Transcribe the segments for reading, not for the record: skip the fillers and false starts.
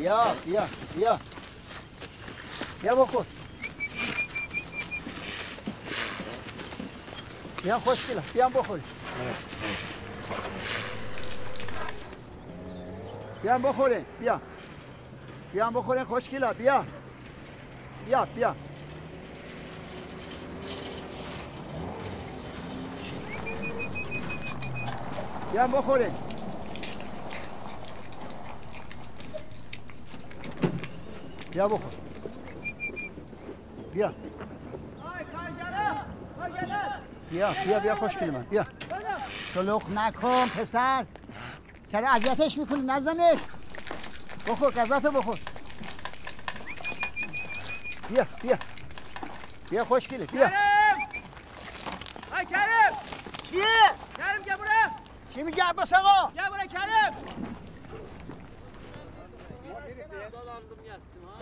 بیا بیا بیا بیا بخور بیا خوشگله بیا بخوری بیا بخورین بیا بیا بخورین خوشگله بیا بیا بیا بیا بخورین بیا بخور بیا بیا بیا بیا خوشگل من بیا شلوغ نکن پسر سر اذیتش میکنی نزنش بخور غذاتو بخور بیا بیا بیا خوشگله بیا ای کریم چیه؟ کریم گبره چی میگه عباس آقا؟ گبره کریم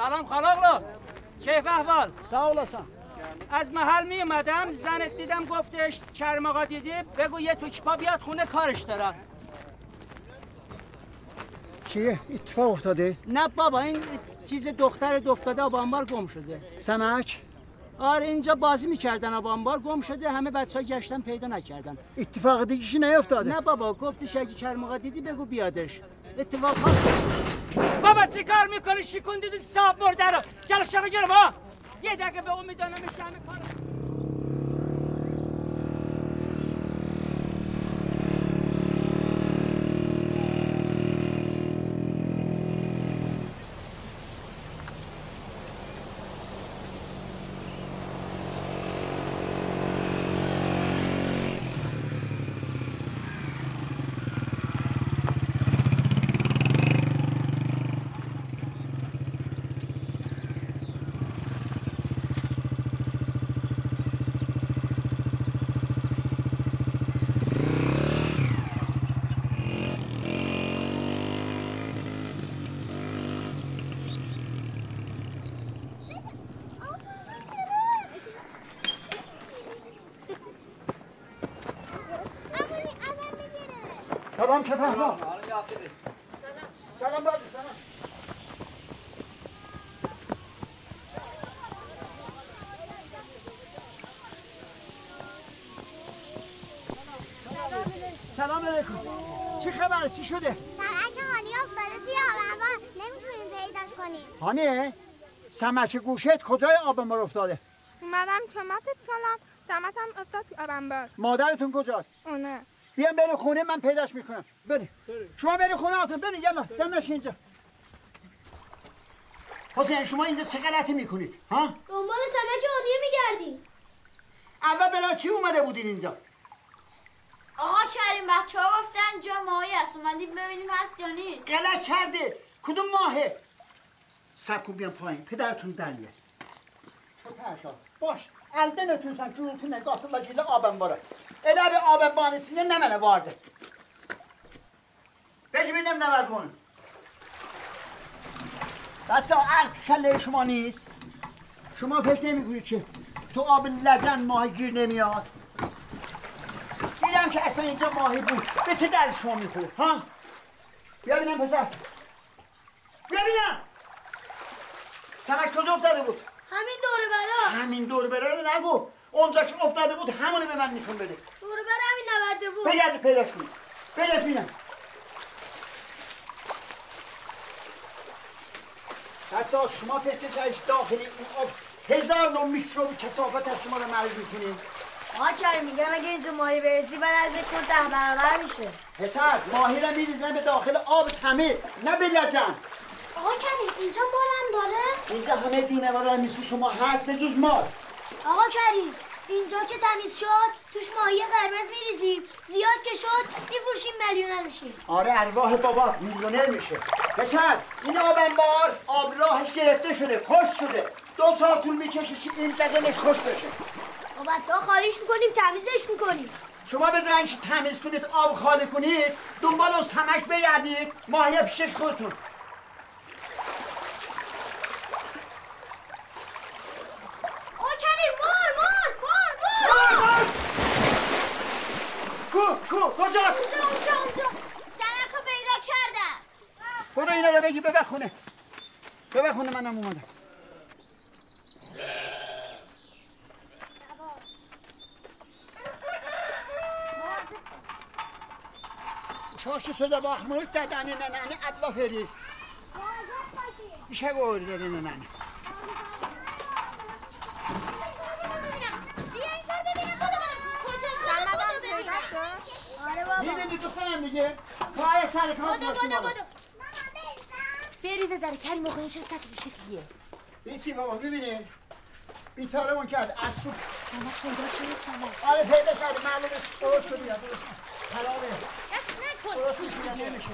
سلام خلاقلو کیف احوال؟ سلام olasın. از محل می اومدم زنت دیدم گفتش کریم آقا دیدی بگو یه توکیپا بیاد خونه کارش دارم چیه؟ اتفاق افتاده؟ نه بابا این چیز دختر افتاده آب انبار گم شده سمک؟ آره اینجا بازی میکردن آب انبار گم شده همه بچه‌ها گشتن پیدا نکردن اتفاق دیگه نیفتاده؟ نه بابا گفتش اگه کریم آقا دیدی بگو بیادش اتفاق بابا چی کار میکنی شیکون دیدی صاحب مرده رو جلو شاقه گرم ها یه دقیقه به امید دانمش همه کار سلام که فهمم سلام بازی سلام سلام علیکم چی خبر چی شده؟ سمک هانی افتاده توی آب انبار نمیتونیم پیداش کنیم هانی سمک گوشت کجای آب انبار افتاده؟ اومدم کمکت کنم دمتم افتاد توی آب انبار مادرتون کجاست؟ اونه بیام بریم خونه من پیداش میکنم بریم شما بریم خونه هاتون بریم یلا زن نشین اینجا حسین شما اینجا چه غلطی میکنید ها دنبال سمک هانی میگردیم اول بلا چی اومده بودین اینجا آقا کریم بچه‌ها گفتن جا ماهی هست اومدیم ببینیم هست یا نیست غلط کرده کدوم ماهه سب کن بیام پایین پدرتون در میاد باش elden ötürsen gürültüne kasılacıyla abim var. Elə bir abim bahanesinden ne mene vardı? Beş bilmem ne vardı onun. بچه ها عقل تو شله شما نیست شما فکر نمیکنید که تو آب لجن ماهی گیر نمیاد دیدم که اصلا اینجا ماهی بود به چه درد شما میخورد ها بیا بینم پسر بیا بینم سمک کجا افتاده بود همین دوره برا همین دور برا رو نگو اونجا که افتاده بود همونو به من نشون بده دوره برا همین نورده بود بگرد پیداش کنی بگرد بینم بچه ها شما فکر جایش داخلی این آب 1000 نوع میکروب کثافت از شما رو مرز میکنیم آقا کریم میگم اگه اینجا ماهی بریزی بعد از یک کن 10 برابر میشه پسر ماهی رو میریزن به داخل آب تمیز نه به لجن آقا کریم اینجا بارم داره اینجا همه جونورا مثل شما هست به جز مار آقا کریم اینجا که تمیز شد توش ماهی قرمز میریزیم زیاد که شد میفروشیم میلیونر میشیم آره ارواح بابات میلیونر میشه پسر این آب انبار آب راهش گرفته شده خوش شده 2 سال طول میکشه که این بدنش خوش بشه ما بچه‌ها خالیش میکنیم تمیزش میکنیم شما بزنین که تمیز کنید آب خالی کنید دنبال اون سمک بگردید ماهی پیشش خودتون کجاست؟ اونجا سمک رو پیدا کردم برو اینا رو بگی ببر خونه ببر خونه منم اومدم. Şarşı söze bakmır dedəni nənəni əblaf edir. İşə qoyur dedi nənəni. می‌بینی دخترم دیگه کار سر کار بدو بریز زره کریم آقا این چه سطلی شکلیه این چی بابا می‌بینی بیچاره‌مون کرد از صبح سمک پیدا شده سمک آره پیدا کرد معلومه درست شد یا درست خرابه دست نکن درست نمیشه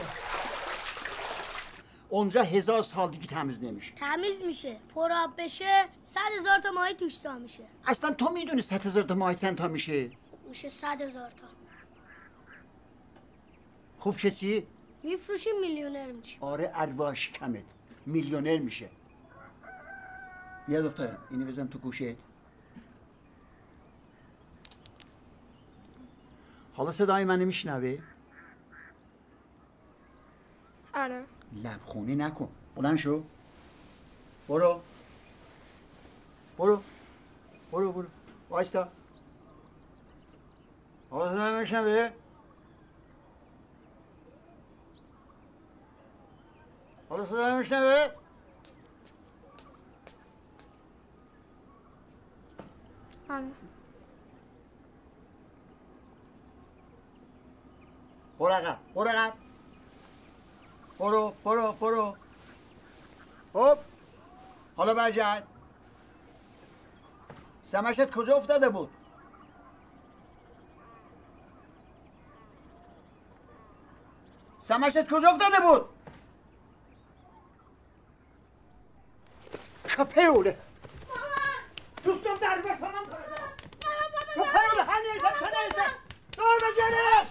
اونجا 1000 سال دیگه تمیز نمیشه. تمیز میشه. پر آب بشه 100,000 تا ماهی توش تا میشه. اصلا تو میدونی 100,000 تا ماهی چند تا میشه؟ میشه 100,000 تا. خوب چه چی؟ میفروشی میلیونر میشه. آره ارواش کمت میلیونر میشه. یا دخترم اینو بزن تو گوشت. حالا صدای من میشنوی؟ آره. لبخونی نکن. بلند شو. برو. وایستا. حالا صدای میشنوی؟ حالا صدای میشنوی؟ آره. برو عقب برو خب حالا برگرد سمشت کجا افتاده بود؟ کپیوله دوستم در بسامم کپیوله هنیزم دور بگره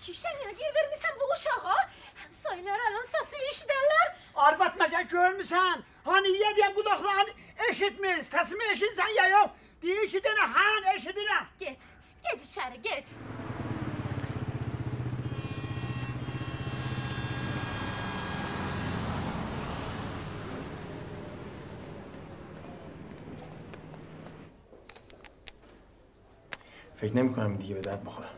Kişen ya vermişsen bu uşağa. Hem sayılar alan sası işlerler. Arbat məcək görmüsən? Hani yediyen budaklarını eşitmir. Sesimi eşitsən ya yok. Bir iki tane han eşidirəm. Git içeri git. فکر نمی‌کنم دیگه به درد بخوره.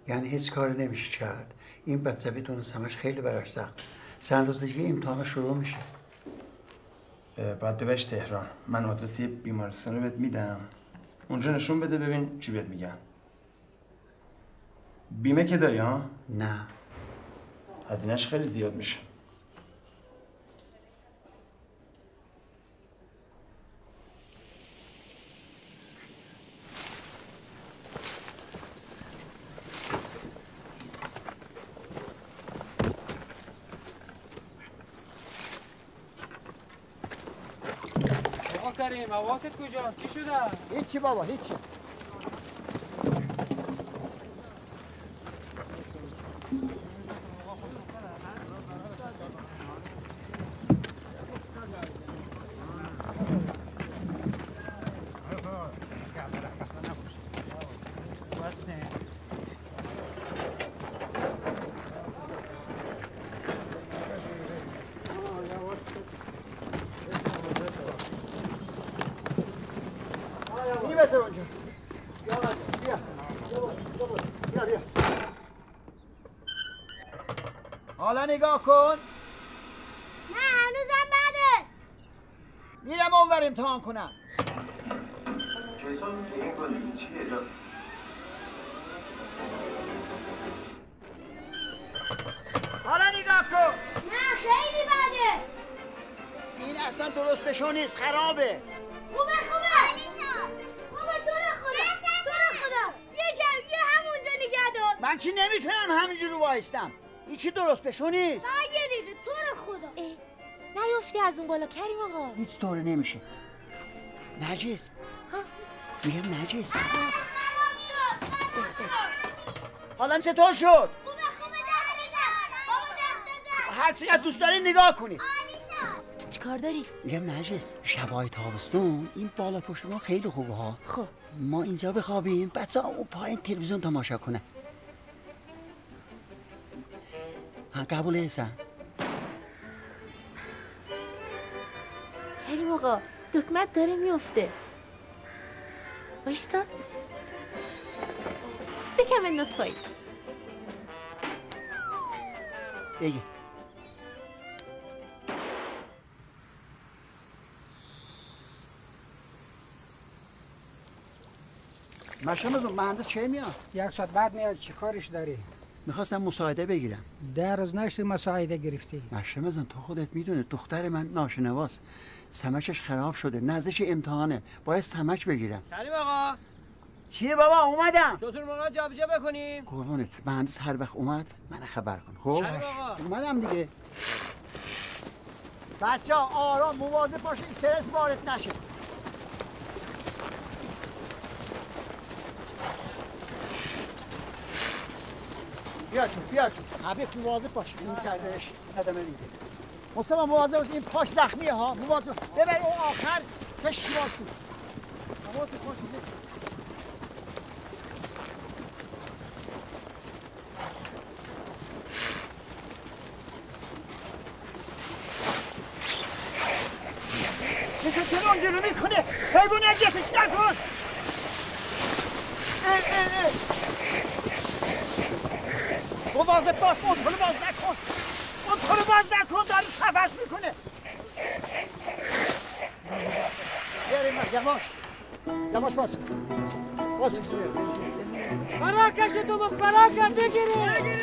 یعنی هیچ کاری نمیشه کرد. این بچه بدون سمش خیلی براش سخت. چند روز دیگه امتحان شروع میشه. باید ببریش تهران. من آدرس یه بیمارستان رو بهت میدم. اونجا نشون بده ببین چی بهت میگن. بیمه که داری ها؟ نه. هزینه‌اش خیلی زیاد میشه. کریم حواست کجاست؟ چی شده؟ هیچی بابا هیچی. حالا نگاه کن. نه هنوزم بعده. میرم اونور امتحان کنم. حالا نگاه کن. نه خیلی بعده. این اصلا درست بشو نیست خرابه. خوبه علیشا. بابا تو رو خدا یه همونجا نگه دار. من چی نمیتونم همینجور رو وایستم. هیچی درست بشو نیست. نه یه دقیقه تو رو خدا. نیفتی از اون بالا کریم آقا. هیچ طوره نمیشه. نجس. میگم نجس. خراب شد. حالا چطور شد؟ خوبه دست بابا هر چقدر دوست داری نگاه کنید. چیکار داری؟ میگم نجس شبای تابستون این بالا پشت ما خیلی خوبه ها. خب ما اینجا بخوابیم بچه ها اون پایین تلویزیون تماشا کنه. ها قبول هستن؟ کریم آقا دکمت داره میفته. بایستا بکن بنداز پایین. بگی مشامزون مهندس چه میاد؟ 1 ساعت بعد میاد. چی کارش داری؟ میخواستم مساعده بگیرم. 10 روز نشد مساعده گرفتی. مشامزون تو خودت میدونه دختر من ناشنواست، سمکش خراب شده، نزدیک امتحانه، باید سمک بگیرم. کریم آقا چیه بابا؟ اومدم. شطور مرغا جابجا بکنیم. قربونت، مهندس هر وقت اومد من خبر کن. خب کریم آقا اومدم دیگه. بچه‌ها آرام مواظب باشه استرس وارد نشه. بیا تو حبیب مواظب باش. این کردنش صدمه میده. مصطفی مواظب باش، این پاش زخمیه ها. مواظب ببر اون آخر چش باز کن. حواست باشه. مثل چرا اونجا میکنه؟ حیوان اذیتش نکن. مواظب باش، موتور باز نکن. موتور باز نکن، داره خفش میکنه. بیاریم من، یواش باز کن. باز کن. فراکش تو مخبراکم بگیریم.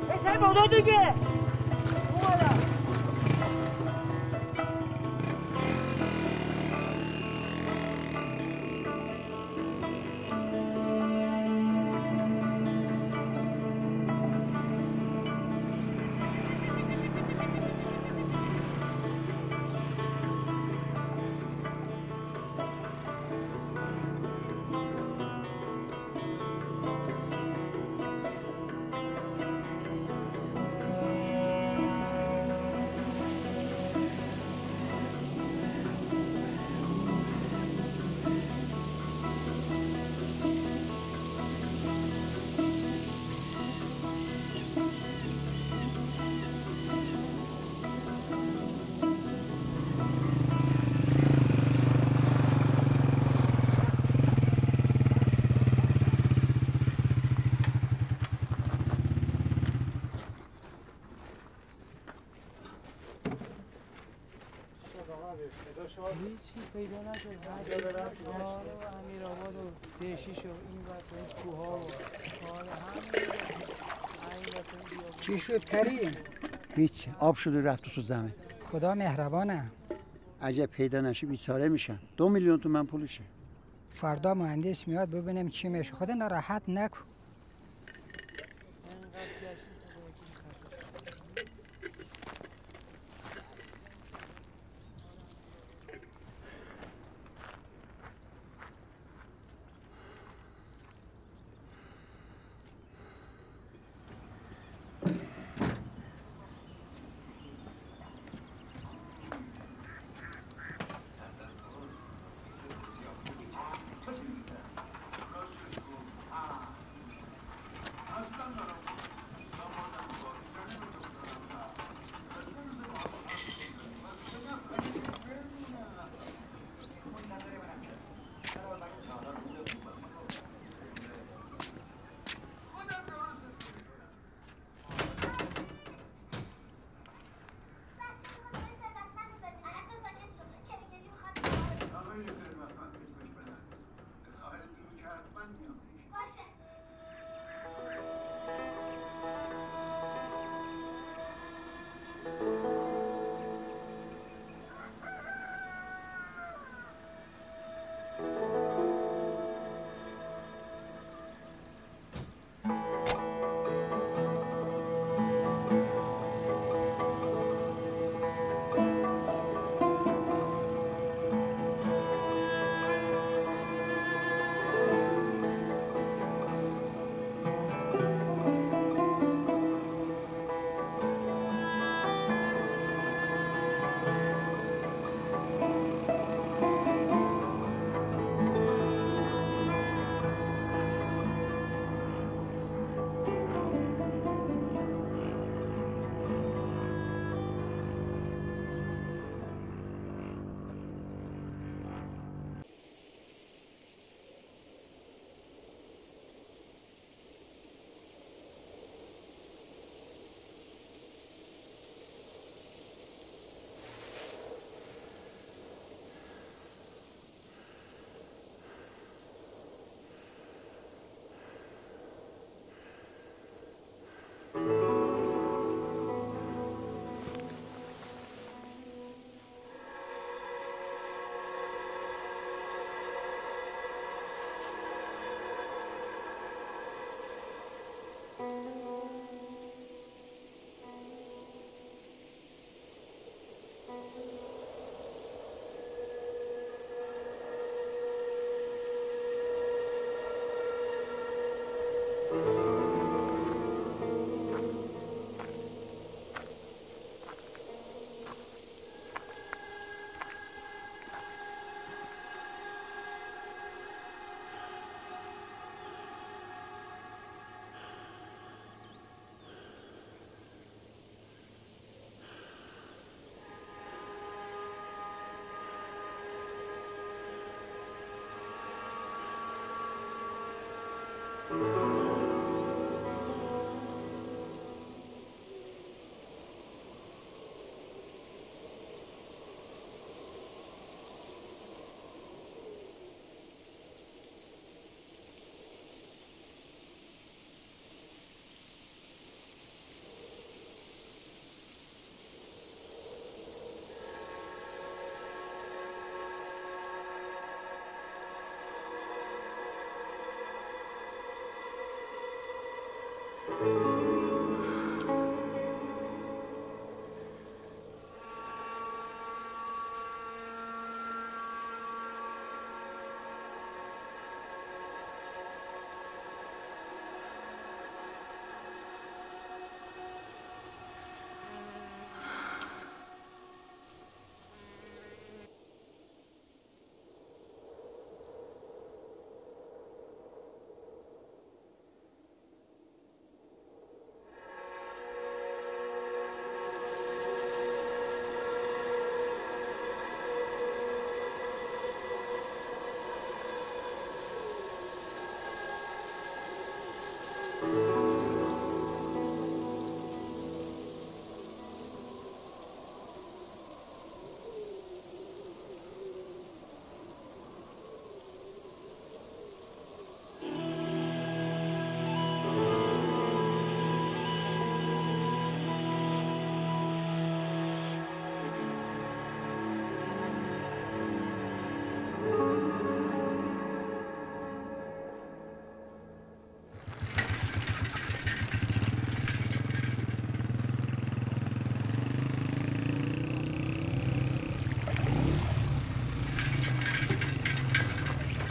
بشه بودا دیگه. هیچی پیدا نشد. امیر آباد و دهشیش و این وقت این کوها و چی شد کریم؟ هیچ، آب شد و رفت تو زمین. خدا مهربانه. اگه پیدا نشی بیچاره میشم. 2 میلیون تومن پولشه. فردا مهندس میاد ببینیم چی میشه. خدا ناراحت نکن.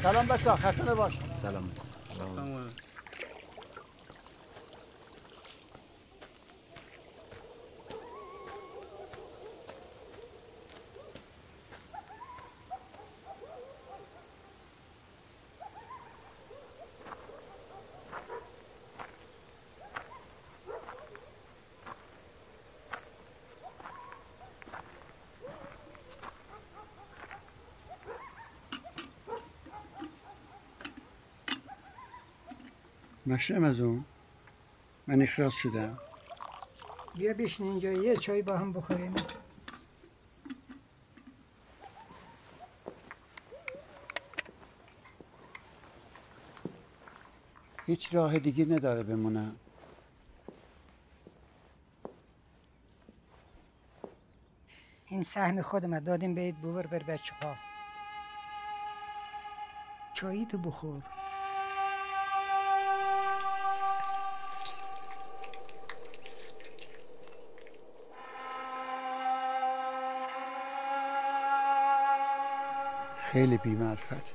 سلام بچه ها خسته نباش. سلام. مشرم از اون من اخراج شدم. بیا بشین اینجا یه چای با هم بخوریم. هیچ راه دیگه نداره بمونم. این سهم خودم دادیم بهت ببر بر بچه ها. چایی تو بخور. خیلی بی‌معرفت.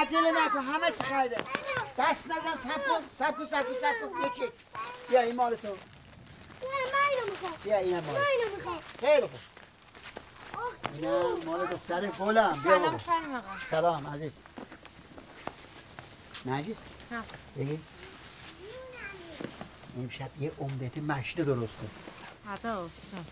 عجله نکن همه چی خریده. دست نزن سب کن یه چی بیا این مال تو. من اینو میخوام. بیا اینم مال. من اینو میخوام. خیلی خوب. اینم مال دختر گلم. سلام کریم آقا. سلام عزیز. نرگس ها بگی امشب یه املت مشته درست کن. هذا olsun.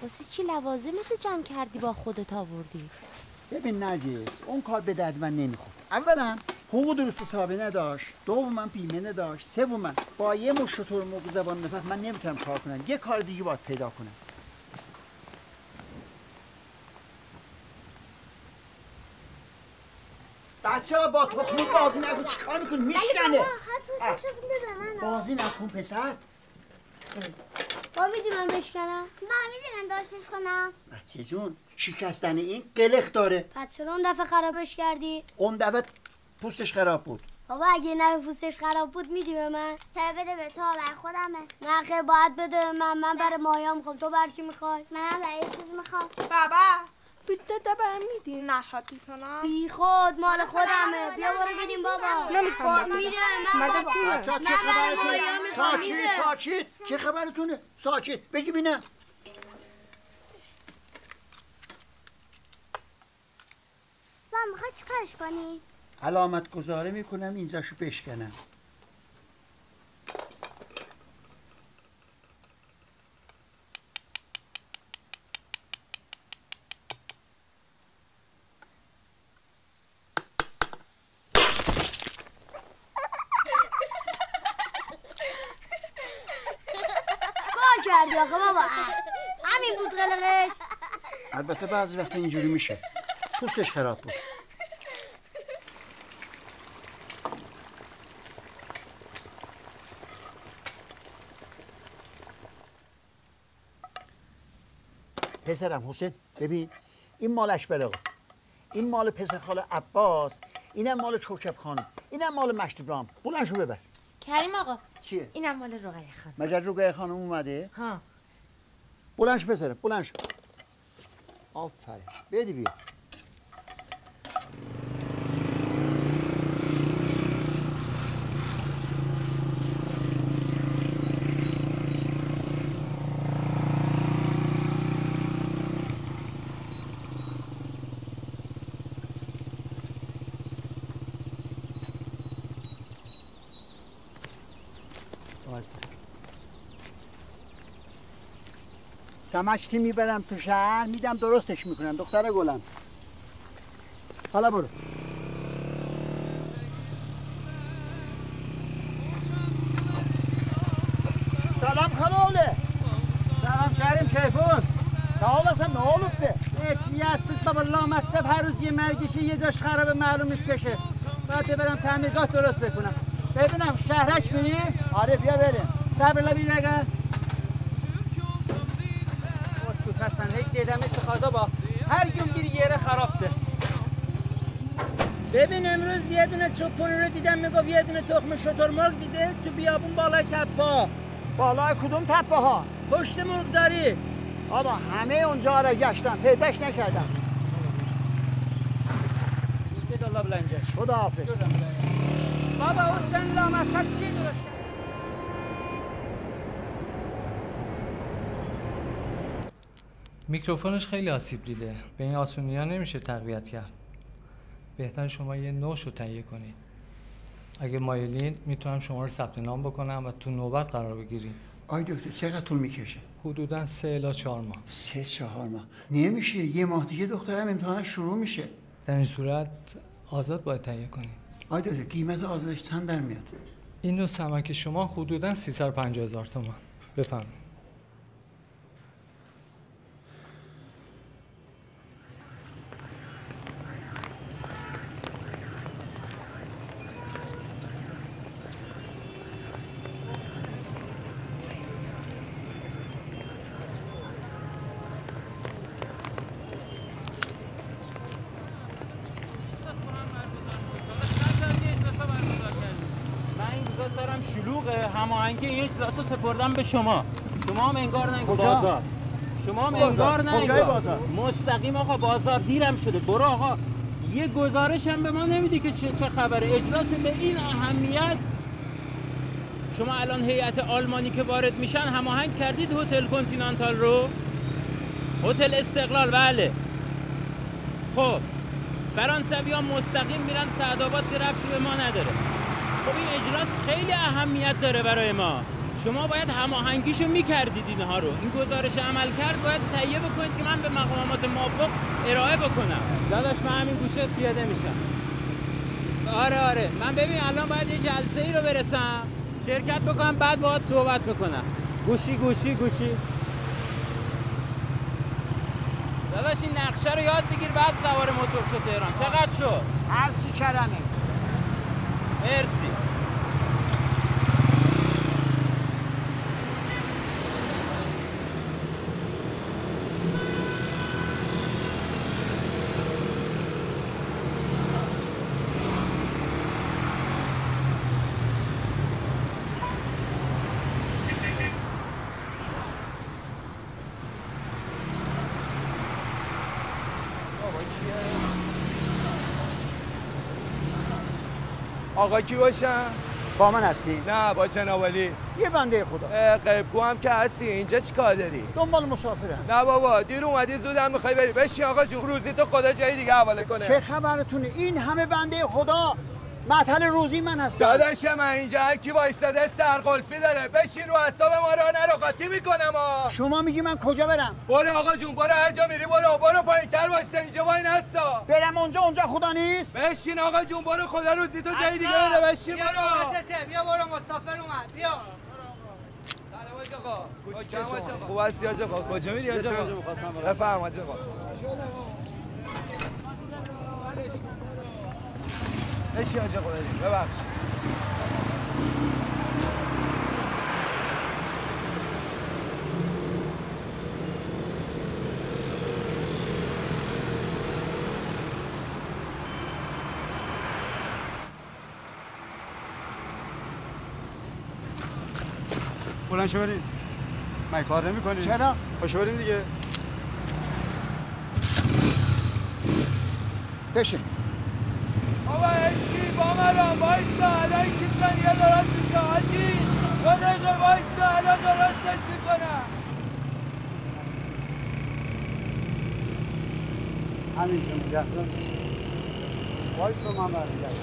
واسه چی لوازمتو جمع کردی با خودت آوردی؟ ببین نرگس اون کار به درد من نمیخورد. اولا حقوق درست حسابی نداشت، دوما بیمه نداشت، سوما با یه مشتطور موقع زبان نفت من نمیتونم کار کنم. یه کار دیگه باید پیدا کنم. بچه ها با تخمون بازی نکن. چی کار میکنی؟ میشکنه. بازی نکن پسر. با میدی من بشکنم؟ میدی من داشتش کنم؟ بچه جون شکستن این قلق داره. پس چرا اون دفعه خرابش کردی؟ اون دفعه پوستش خراب بود. بابا اگه نه پوستش خراب بود میدی به من؟ چرا بده به تو برای خودمه. نه خیلی باید بده به من برای مایا میخوام. تو برای چی میخوای؟ منم برای چیز میخوام. بابا بیده ده به میدی نحاتی کنم. بی خود مال خودمه. بیا برو بدیم بابا. نمیخوام میده من بابا. بچه چه خبرتونه؟ ساکت چه خبرتونه؟ ساکت بگی بینم. من میخوای چیکارش کنی؟ علامت گذاره میکنم اینجاشو بشکنم. چیکار کردی آخه بابا؟ همین بود قلقش. البته بعضی وقتا اینجوری میشه. پوستش خراب بود. پسرم حسین ببین این مالش بره. این مال پسر خاله عباس، اینم مال چوچب خانم، اینم مال مشت ابراهیم. بلندشو ببر. کریم آقا چیه؟ اینم مال رقیه خانم. مجد رقیه خانم اومده؟ ها بلندشو پسرم بلندشو. آفرین بدی بیا. سمشتی میبرم تو شهر میدم درستش میکنم دختر گلم. حالا برو. سلام خلاله. سلام شهریم کیفون؟ سلام اصلا نه olubdu؟ هیچ یاسız baba لامصب هر روز یه مرگشه یه جاش خرابه معلوم نیست چشه. باید ببرم تعمیرگاه درست بکنم. ببینم شهرک میری؟ آره بیا بریم. صبر لبی نگه. تو تسنه دیدم چه با هر گم گیری یه خرابته. ببین امروز یه دونه چوپونی رو دیدم میگفت یه دونه تخم شترمرغ دیده تو بیابون بالای تپا. بالای کدوم تپه ها؟ پشت مرغداری. آبا همه اونجا را گشتم پیداش نکردم. بید الله بلنجش. خداحافظ. بابا حسین لامصب چی درست؟ میکروفونش خیلی آسیب دیده. به این آسونی ها نمیشه تقویت کرد. بهتر شما یه نوش رو تهیه کنید. اگه مایلین میتونم شما رو ثبت نام بکنم و تو نوبت قرار بگیرید. آی دکتر چقدر طول میکشه؟ حدوداً 3 الی 4 ماه. 3-4 ماه. نمیشه یه ماه دیگه دخترم امتحانش شروع میشه. در این صورت آزاد باید تهیه کنید. آی دکتر قیمت آزادش چند در میاد؟ این نوع سمک شما حدوداً 350,000 تومان. بفرمایید. شلوغه هماهنگی این کلاسو سپردم به شما هم انگار نگو کجا؟ بازار شما هم انگار نگو کجای بازار؟ مستقیم آقا بازار دیرم شده برو آقا یه گزارش هم به ما نمیدی که چه خبره اجلاس به این اهمیت شما الان هیئت آلمانی که وارد میشن هماهنگ کردید هتل کنتینانتال رو هتل استقلال بله خب فرانسوی‌ها مستقیم میرن سعدآباد که ربطی به ما نداره خب این اجلاس خیلی اهمیت داره برای ما شما باید هماهنگیشو میکردید اینها رو این گزارش عمل کرد باید تهیه بکنید که من به مقامات موافق ارائه بکنم داداش من همین گوشه پیاده میشم آره من ببین الان باید یه جلسه ای رو برسم شرکت بکنم بعد باهات صحبت بکنم گوشی داداش این نقشه رو یاد بگیر بعد سوار موتور شو تهران چقدر شد هرچی کرمه مرسی آقا کی باشم؟ با من هستی؟ نه با جناب علی یه بنده خدا غیبگو هم که هستی اینجا چی کار داری؟ دنبال مسافرم نه بابا دیر اومدی زود هم میخوای بری بشین آقا جون روزی تو خدا جایی دیگه حواله کنه چه خبرتونه این همه بنده خدا معطل روزی من هستم داداش من اینجا هر کی وایستاده سرقلفی داره بشین رو اعصاب ما رو نرو قاطی میکنم شما میگی من کجا برم برو آقا جون برو هر جا میری برو پایین‌تر وایستا اینجا وای نستا برم اونجا خدا نیست بشین آقا جون برو خدا روزی تو جای دیگه بده بشین برو بیا برو مسافر اومد بیا سلام آقا خوب هستی آقا کجا میری آقا بفرما آقا بشین آقا ببخشید بلند شو بریم من کار نمی کنی؟ چرا؟ پاشو بریم دیگه بشین بابا اشکی با مرام وایستا الان که ثانیه درست میشه حاجی دو دقیقه وایستا الان درستش میکنم همینجا نگه کن وایستا من برمیگردم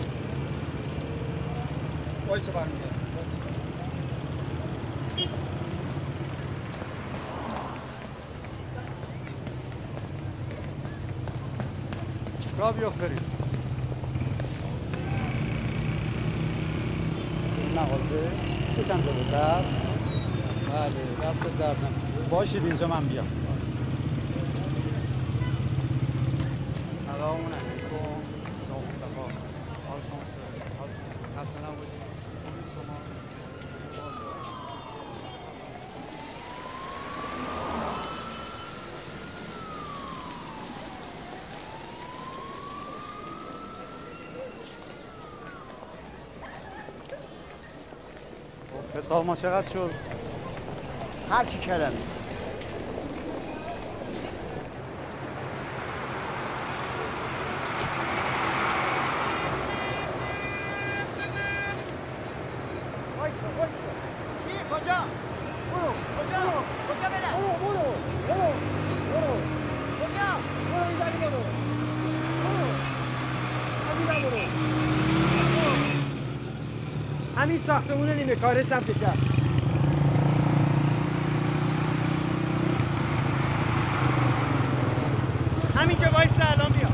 وایستا برمیگردم را بیافت بریم. این مغازه یکم جلوتر. بله دست درد نکنه. باشید اینجا من بیام. سلام علیکم. جناب مصطفی. حال شما چطوره؟ حالتون خسته نباشید. امید شما باشه. حساب ما چقدر شد؟ هرچی کرمی. وایسا. چی؟ کجا؟ برو. کجا برم؟ برو. کجا؟ برو این داری برو. همین ساختمون نیمه کاره سمت چپ. همینجا وایسا الان بیا.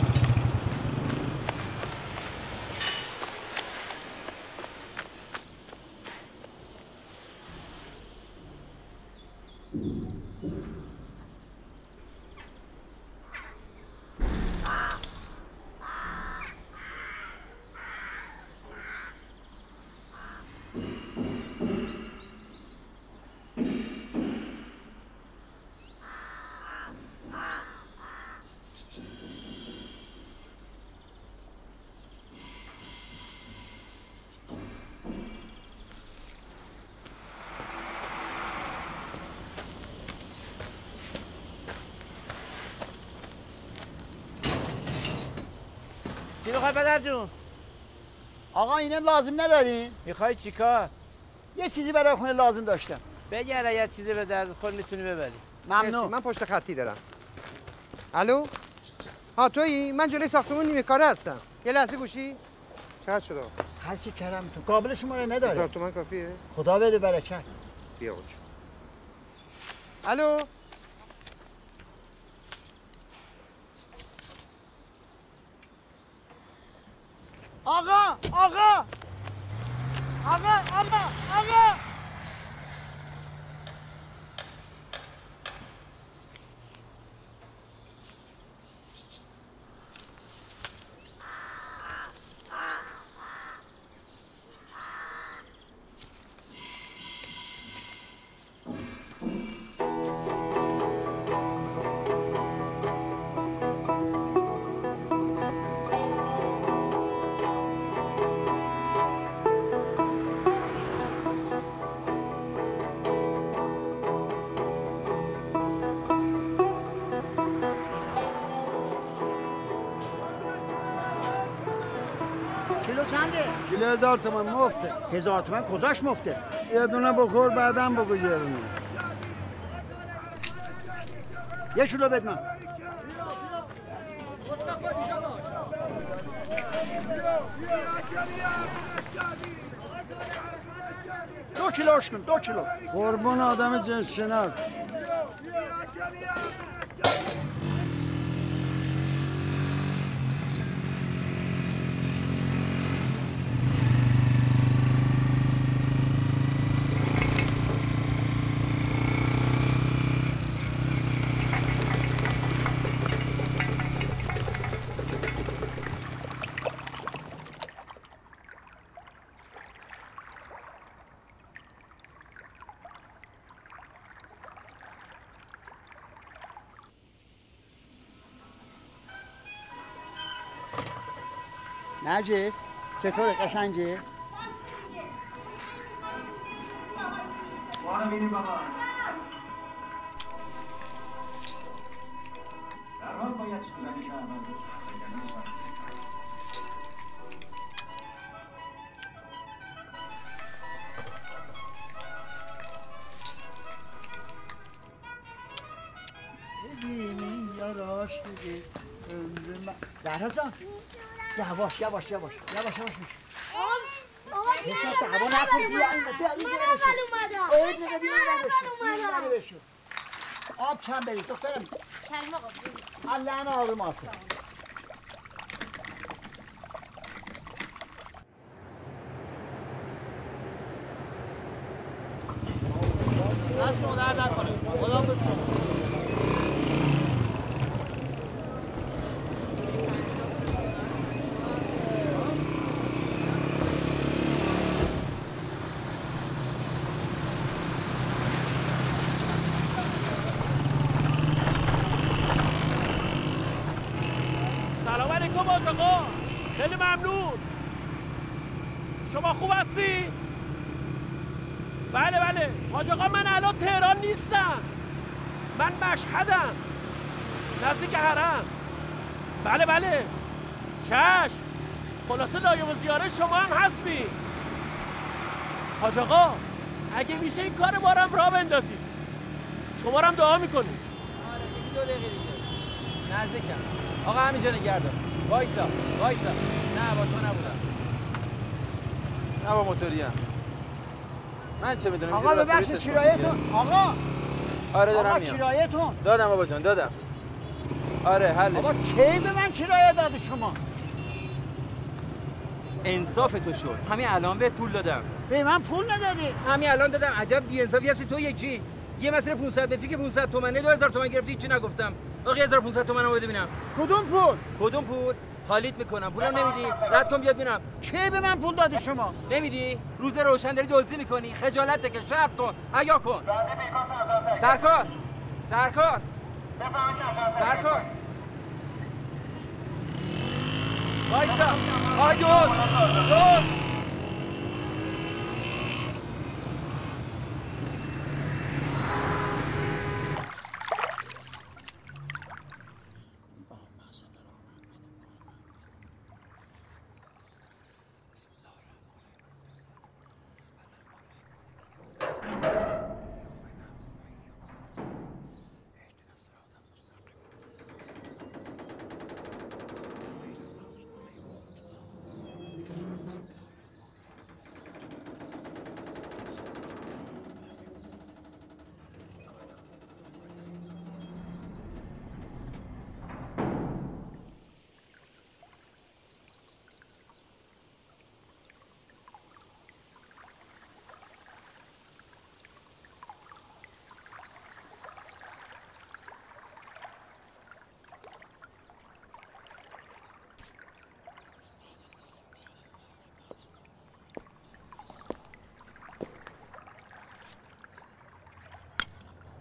چی میخوای پدر جون؟ آقا اینا لازم ندارین؟ میخوای چیکار؟ یه چیزی برای خونه لازم داشتم. بگره یه چیزی به درد خور میتونی ببری. ممنون. من پشت خطی دارم. الو؟ ها تویی؟ من جلوی ساختمون نیمه کاره هستم. یه لحظه گوشی. چقدر شد آقا؟ هرچی کردم تو قابل شماره نداره. 1000 تومان کافیه؟ خدا بده برکت. بیا اوج. الو؟ آقا کیلو چنده؟ کیلو 1000 تومان مفته. 1000 تومان کجاش مفته؟ یه دونه بخور بعدم بگو یه دونه. یه کیلو بده من. دو کیلوش کن 2 کیلو. قربون آدم جنس شناس. نرجس چطوره قشنگه؟ بارا بینیم بابا در حال باید شدن شهرمند بگیریم یاراش دیگه زهرا جان یواش میشه حساب دعوا نکن بیا اینجا بشو آب چند برید دخترم چند آقا الله آروم آسه خیلی ممنون. شما خوب هستی؟ بله بله. حاج آقا من الان تهران نیستم. من مشهدم. نزدیک حرم. بله بله. چشم. خلاصه لایه و زیاره شما هم هستی. حاج آقا اگه میشه این کار ما رو هم راه بندازید. شما رو هم دعا میکنیم. آره یکی 2 دقیقه دیگه. نزدیکم. آقا همینجا نگردم. وایسا. نه با تو نبودم. نه با موتوریم. من چه میدونم. آقا ببخشید چرایتون. آقا آره دارم آقا میام. چرایتون. دادم بابا جان دادم. آره حلش. آقا کی به من چرایه داده شما؟ انصاف تو شد. همین الان بهت پول دادم. به من پول ندادی؟ همین الان دادم. عجب بی‌انصافی هستی تو. یکی یه مسیر 500 متری که 500 تومنه 2000 تومن گرفتی چی نگفتم. آقا 1500 تومن رو بده ببینم. کدوم پول؟ حالیت میکنم. پولم نمیدی؟ رد کن بیاد ببینم. کی به من پول دادی شما؟ نمیدی؟ روز روشن داری دزدی میکنی. خجالت بکش. شرط کن. حیا کن. سرکار. وایسا. دوست.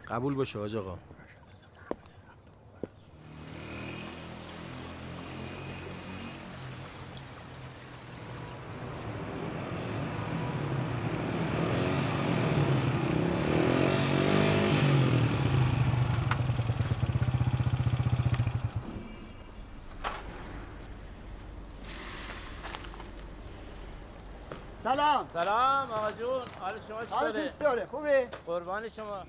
قبول باشه حاج آقا. سلام آقا جون. حال شما چطوره؟ حالتون چطوره؟ خوبه؟ قربان شما.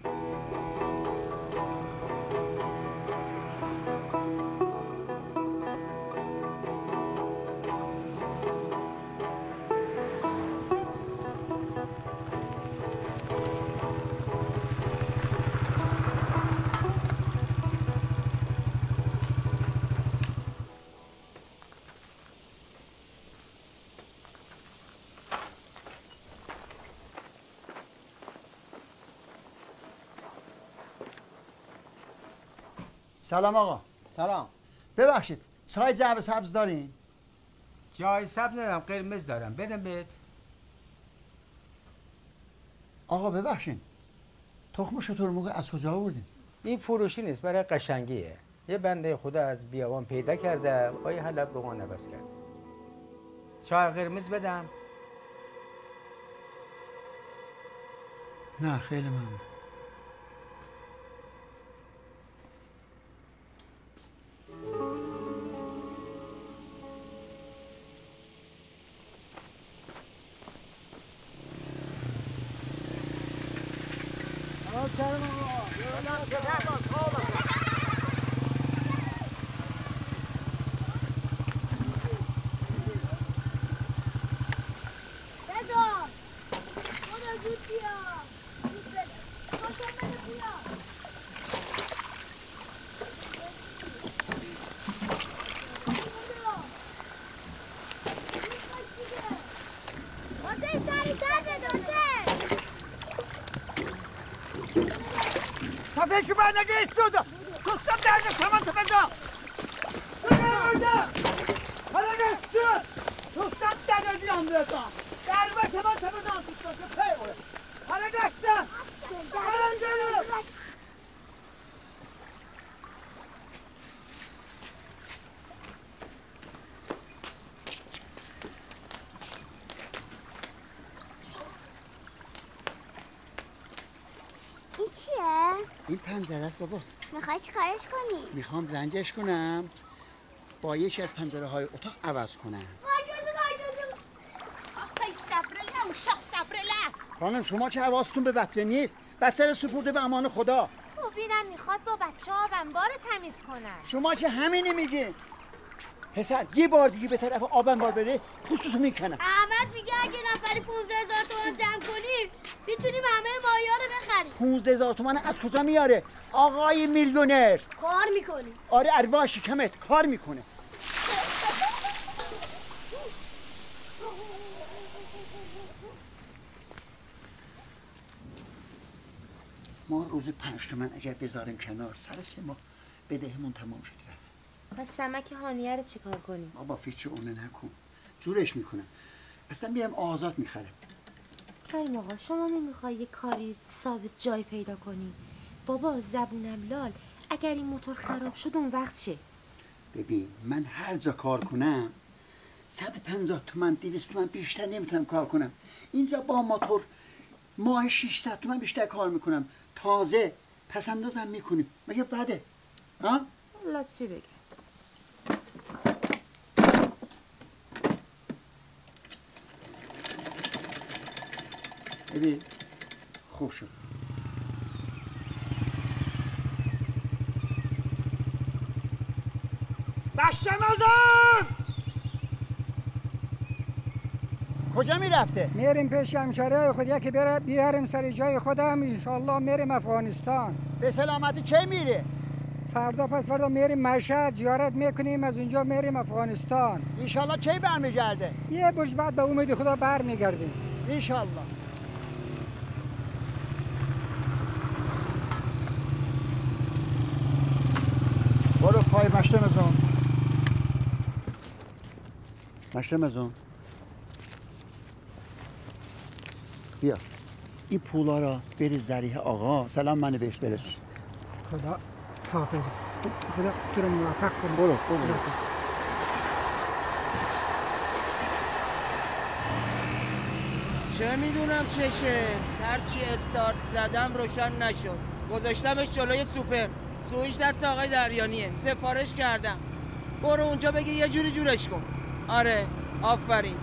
سلام آقا. سلام. ببخشید چای جعبه سبز دارین؟ چای سبز ندارم، قرمز دارم. بدم بهت. آقا ببخشید تخم شترمرغ از کجا آوردین؟ این فروشی نیست، برای قشنگیه. یه بنده خدا از بیابان پیدا کرده، با یه حلب به ما نبس کرده. چای قرمز بدم؟ نه خیلی ممنون. صفحه باید نگه استودا دوستم درد سامان تو بزا حالا نستود دوستم درد جیان بزا درد سامان تو بزا دوستم تو پیوره حالا نستم حالا جلو این پنجره است بابا. میخوای چی کارش کنی؟ میخوام رنگش کنم با یکی از پنجره های اتاق عوض کنم. آخی صبرله اشاق صبرله. خانم شما چه حواستون به بچه نیست؟ بچه رو سپرده به امان خدا. خب اینم میخواد با بچه آب انبار تمیز کنن. شما چه همینی میگی؟ پسر یه بار دیگه به طرف آب انبار بره پوستتو میکنم. احمد میگه اگه نفری 15,000 تومان جمع کنیم میتونیم همه مایا رو بخریم. 15,000 تومان از کجا میاره؟ آقای میلیونر کار میکنیم. آره ارواح شکمت کار میکنه. ما روز 5 تومن اگر بذاریم کنار سر 3 ماه بدهمون تمام شد. پس سمک هانیه رو چیکار کنیم؟ بابا فیچ اونه نکن. جورش میکنم. اصلا میرم آزاد میخرم. کریم آقا شما نمیخوای یه کاری ثابت جای پیدا کنی؟ بابا زبونم لال اگر این موتور خراب شد اون وقت چه؟ ببین من هر جا کار کنم 150 تومن 200 تومن بیشتر نمیتونم کار کنم. اینجا با موتور ماه 600 تومن بیشتر کار میکنم. تازه پس اندازم میکنیم. مگه بده؟ ها؟ والله چی بگم؟ ببین خوب شد. بشمازم کجا میرفته؟ میریم پیش همشهریای خود یکی بیاریم سر جای خودم انشالله میریم افغانستان. به سلامتی کی میره؟ فردا پس فردا میریم مشهد زیارت میکنیم از اونجا میریم افغانستان. انشالله کی برمیگرده؟ یه برج بعد به امید خدا برمیگردیم انشالله. برو پای مشتمزون. مشتمزون بیا این پولا را بری ذریح آقا سلام منو بهش برسون. خدا حافظ. خدا تو رو موفق کنه. برو. چه میدونم چشه هرچی استارت زدم روشن نشد. گذاشتمش جلوی سوپر سویش دست آقای دریانیه. سفارش کردم. برو اونجا بگی یه جوری جورش کن. آره آفرین.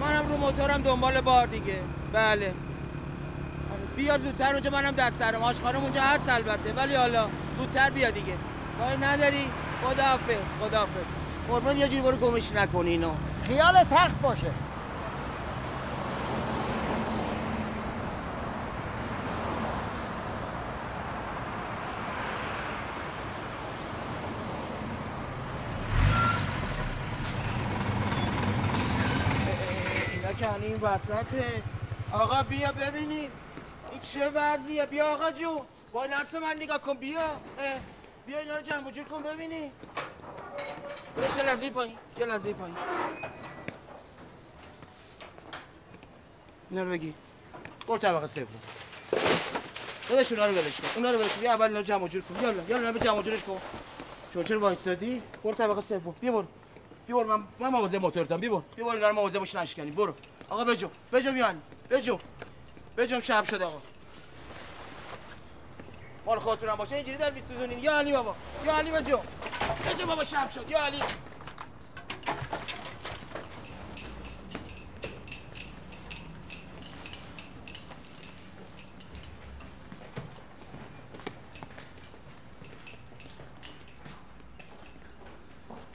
منم رو موتورم دنبال بار دیگه. بله آره. بیا زودتر اونجا منم دست سرم. آشخانم اونجا هست البته ولی حالا زودتر بیا دیگه. کاری نداری؟ خداحافظ. قربان یه جوری برو گمش نکنی اینو. خیال تخت باشه. کنی این وسطه. آقا بیا ببینیم این چه وضعیه. بیا آقا جون وای نفس من نگاه کن. بیا اینا رو جمع جور کن ببینی. بیا یه لحظه پایین اینا رو بگی. برو طبقه 3 داداش اونا رو ولش کن. بیا اول اینا رو جمع جور کن. یالا به جمع جورش کن. چرا وایسادی؟ برو طبقه 3 بیا برو من مواظب موتورتم. بیا برو اینا رو مواظب باش نشکنی. برو آقا بجو میانی بجو شب شد آقا. مال خاطرم باشه اینجوری در میسوزونین. یا علی بابا بجو بابا شب شد یا علی.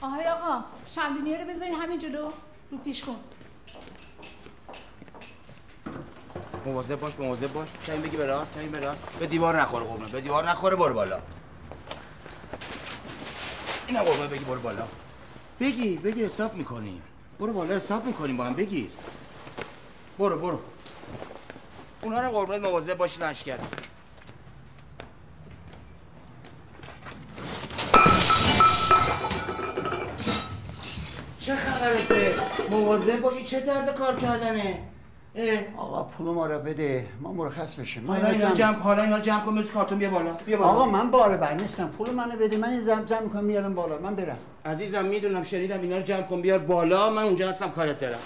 آهای آقا شمدونیه رو بذارین همین جلو رو پیش کن. مواظب باش. کمی بگی به راست. به دیوار نخوره قربونه. به دیوار نخوره. برو بالا. اینا قربونه بگی برو بالا. بگی حساب میکنیم. برو بالا حساب میکنیم با هم. بگیر. برو. اونا رو قربونه مواظب باش نشکن. چه خبرته؟ مواظب باشی. چه طرز کار کردنه؟ آقا پول ما رو بده ما مرخص بشیم. حالا اینا جمع کن. بذار کارتون بیا بالا. آقا من بار بر نیستم. پول منو بده من این جمع میکنم میارم بالا. من برم. عزیزم میدونم شنیدم اینا رو جمع کن بیار بالا. من اونجا هستم کارت دارم.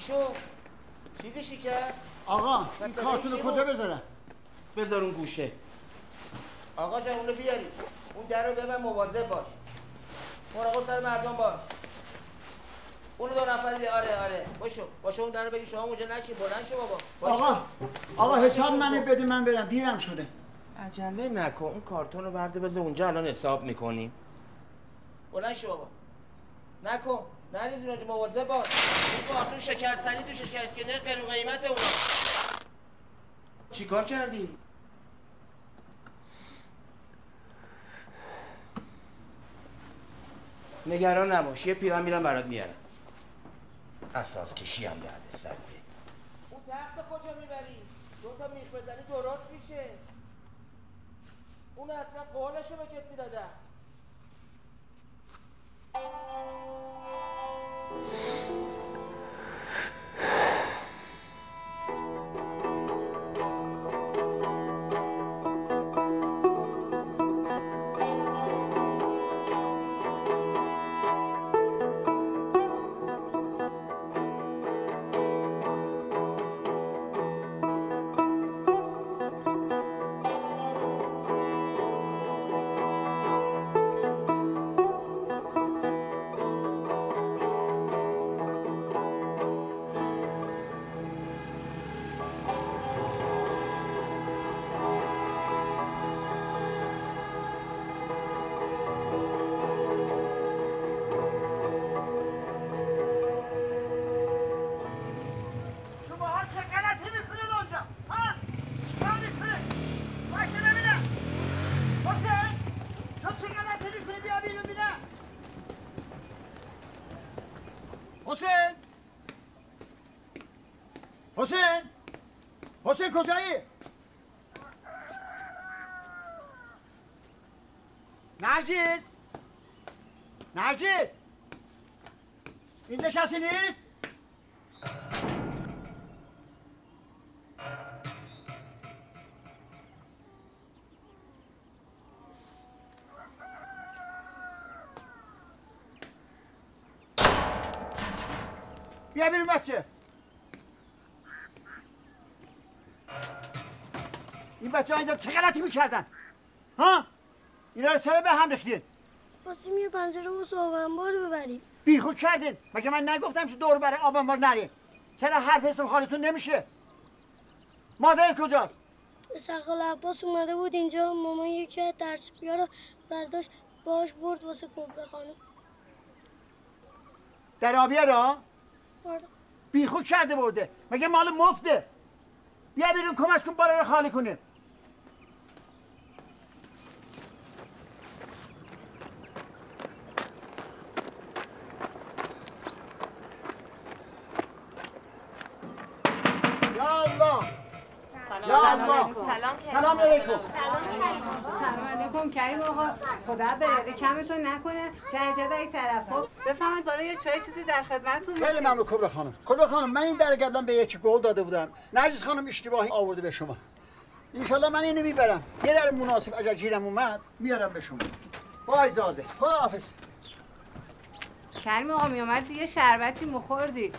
شد؟ چیزی شکست؟ آقا این کارتون رو کجا بذارم؟ بذار اون گوشه. آقا جان اونو بیاری. اون در رو ببن، مواظب باش. مراقب سر مردم باش. اونو 2 نفر بیا. آره باشه اون در رو بگی شما اونجا نشی. بلند شو بابا. آقا حساب منو بده من برم، دیرم شده. عجله نکن، اون کارتون رو برده بذار اونجا، الان حساب میکنیم. بلند شو بابا. نکن نریز اونجا، مواظب باش. این کارتون شکستنی تو شکست که نه غیر قیمت اونا. چیکار کردی؟ نگران نباش، یه پیران میرم برات میارم. اساس کشی هم درد سر. اون تخت کجا میبری؟ 2 تا میخ بزنی درست میشه. اون اصلا قولشو به کسی دادن. حسین کجایی؟ نرجس اینجا کسی نیست؟ بیا بریم بچه. این بچه ها اینجا چه غلطی میکردن؟ ها؟ اینا رو چرا به هم ریختین؟ خواستیم یه پنجره و آبنبار ببریم. بیخود کردین. مگه من نگفتم که دور بره آبنبار نرین؟ چرا حرف اسم خالتون نمیشه؟ مادرت کجاست؟ سرخال عباس اومده بود اینجا، مامان یکی از درس‌گویا رو برداشت باش برد واسه کبره خانم. در آبیه را؟ آره. بیخود کرده برده. مگه مال مفته؟ بیا بیرون کمک کن بالا رو خالی کنیم. یا الله. سلام علیکم. سلام علیکم کریم آقا. خدا برده کمتون نکنه. چه عجبه این طرفا. بفهمید بالا یه چای چیزی در خدمتتون باشه. خیلی ممنون کبرا خانم. کبرا خانم من این در گردن به یکی گل داده بودم. نرجس خانم اشتباهی آورده به شما. انشالله من اینو میبرم. یه در مناسب اگر جیرم اومد میارم به شما. با اجازه. خداحافظ. کریم آقا میومد یه شربتی مخوردی.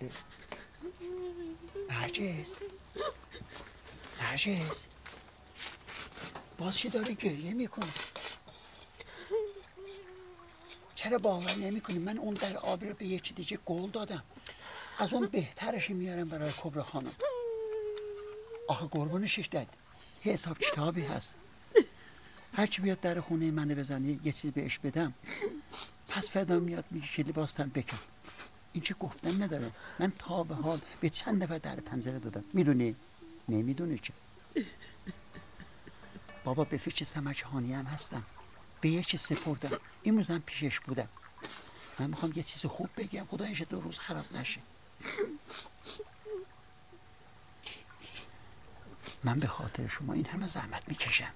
بده. نرجس باز چی داره گریه میکنه؟ چرا باور نمیکنی من اون در آبی رو به یه چی دیگه گل دادم، از اون بهترش میارم برای کبرا خانم. آخه قربونش داد حساب کتابی هست، هرچی بیاد در خونه منو بزنی یه چیز بهش بدم پس فدا میاد میگه که لباستم بکن. این چه گفتن نداره. من تا به حال به چند نفر در پنجره دادم. میدونی؟ نمیدونی چه؟ بابا به فکر سمجهانی هم هستم، به یه چیز سپردم، این روز هم پیشش بودم. من میخوام یه چیز خوب بگم خدایش 2 روز خراب نشه. من به خاطر شما این همه زحمت میکشم،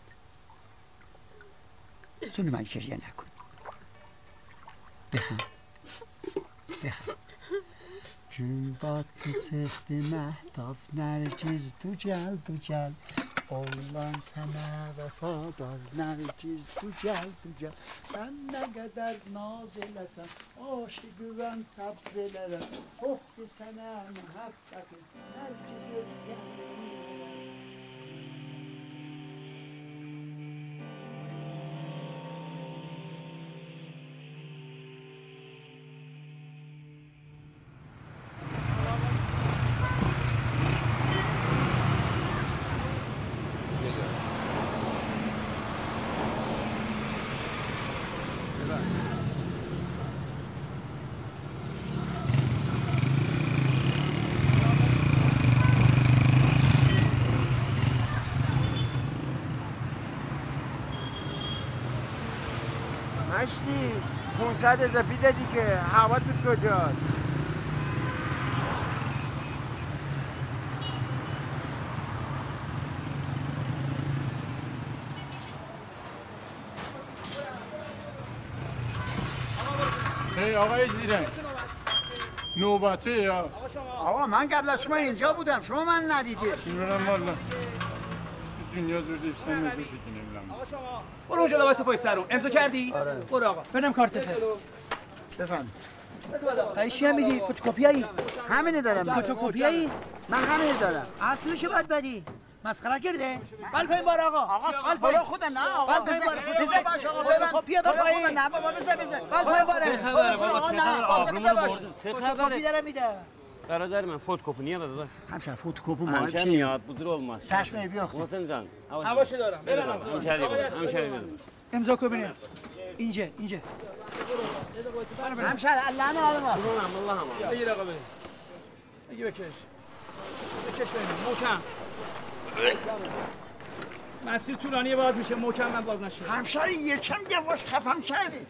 زون من گریه نکن. بخند چون با تو سخت محتاب نرجز دو جل اولم سنه وفادار نرجز دو جل sen ne kadar naz elesen aşıkıvan sabrelere oh ki sana muhabbetin nerciz gel. مشتی 500 اضافی دادی که حواست کجاست؟ هی آقای زیرن نوبته یا آقا من قبل از شما اینجا بودم، شما من ندیدید. میرم والا دنیا زوردی بسن نزدیکی نمیدونم. برو اونجا واسه پای سرم امضا کردی؟ آره. برو آقا بدم کارتت. بفهم. چی هم میگی؟ فتوکپیایی؟ همینه دارم. فتوکپیایی؟ من همینه دارم. اصلش باید بدی. مسخره کرده؟ قلب این بار آقا. قلب این خود نه آقا. قلب این بار. بزن باش آقا. فتوکپیه بپایی. نه بابا بزن. قلب این باره. چه خبره بابا؟ چه خبر آبرومون برد؟ چه فتوکپی داره میده. برادر من فتوکپی نیاد داداش. همچنین فتوکپی ما همچنین میاد بودر olmaz. چشم بیا محسن جان. حواشی دارم. برم. همشهری. امضا کن ببینم. اینجا. همشهر الله نه آلم است. الله بگیر آقا بگیر بکش ببینم محکم. مسیر طولانی باز میشه، محکم من باز نشه. همشهر یه چم یواش خفم کردی.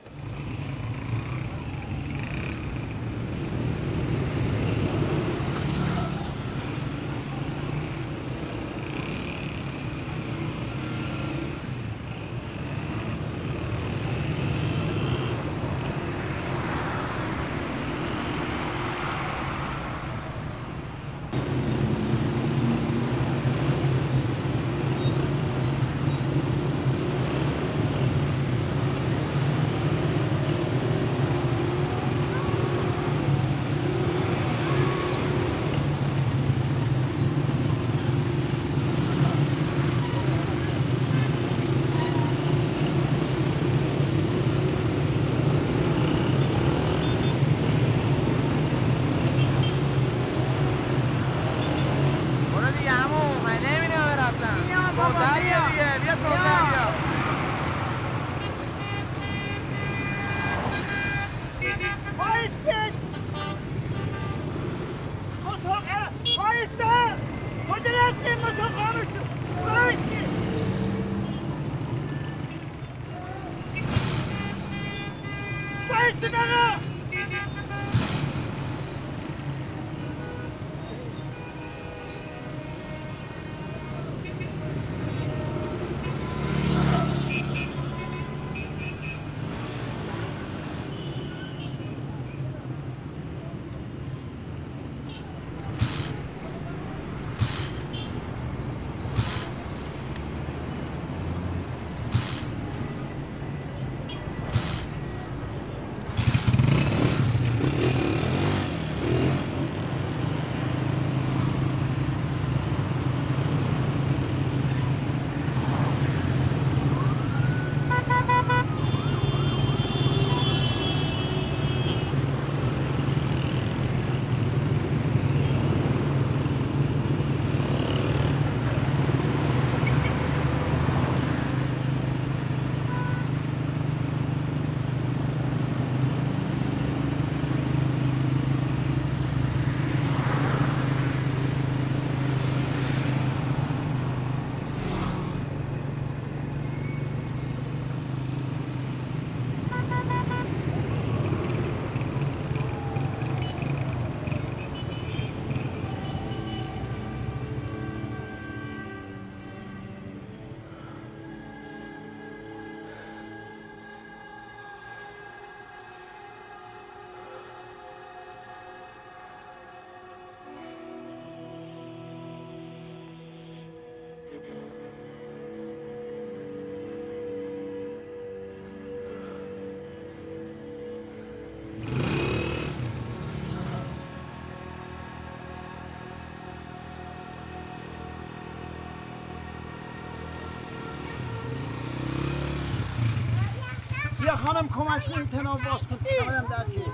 بیا خانم کمک کن این تناب باز کن نمایم در که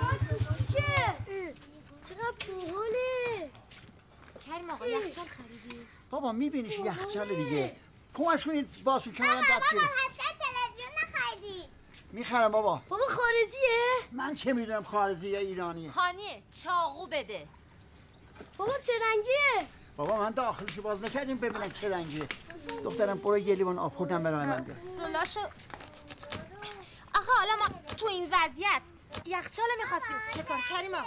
چقدر باحاله. کریم آقا یخچال خریدی؟ بابا میبینیش یخچال دیگه کمک کن باز کن کنارم در که بابا هستن تلویزیون نخریدی. میخرم بابا. بابا خارجیه؟ من چه میدونم خارجی یا ایرانیه. خانیه چاقو بده. بابا چه رنگیه؟ بابا من داخلشو باز نکردیم ببینم چه رنگیه. دخترم برو یه لیوان آب خوردم برای من بیار. دلاشو آخه حالا ما تو این وضعیت یخچال میخواستیم چه کار کریم آقا؟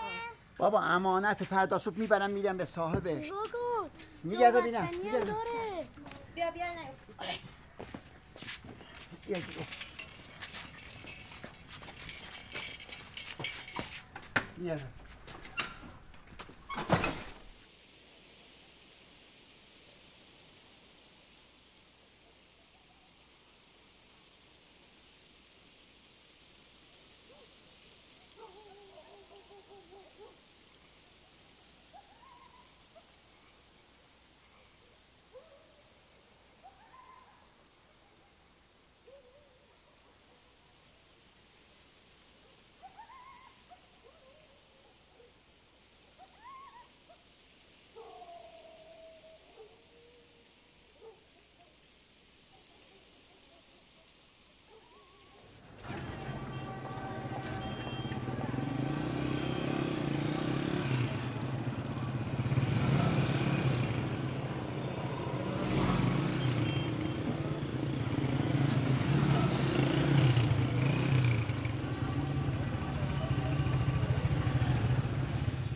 بابا امانت فردا صبح میبرم میدم به صاحبش. بابا میگرده ببینم. بیا بیا نه. میاد.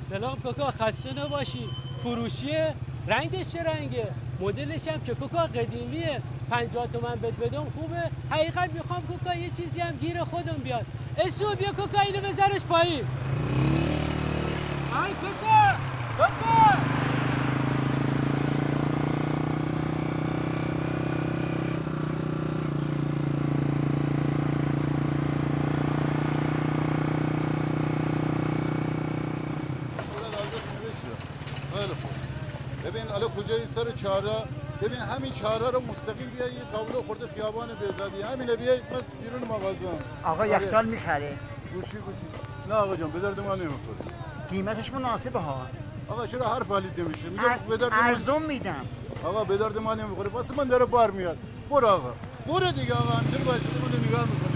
سلام کوکا خسته نباشی. فروشیه؟ رنگش چه رنگه؟ مدلش هم که کوکا قدیمیه. 50 تومن بهت بدم خوبه. حقیقت میخوام کوکا یه چیزی هم گیر خودم بیاد. اسو بیا کوکا اینو بذارش پایین. آی کوکا! کوکا! ببین الان کجای سر چهارراه ببین همین چهارراه رو مستقیم بیا یه تابلو خورده خیابان بهزادی همینه بیای بس بیرون مغازه. آقا یخچال میخره؟ گوشی نه آقا جان به درد ما نمیخوره. قیمتش مناسبه ها. آقا چرا حرف حالیت نمیشه؟ میگم به درد ارزون میدم. آقا به درد ما نمیخوره واسه من داره بار میاد. برو آقا برو دیگه آقا همینطوری وایساده منو نگاه میکنه.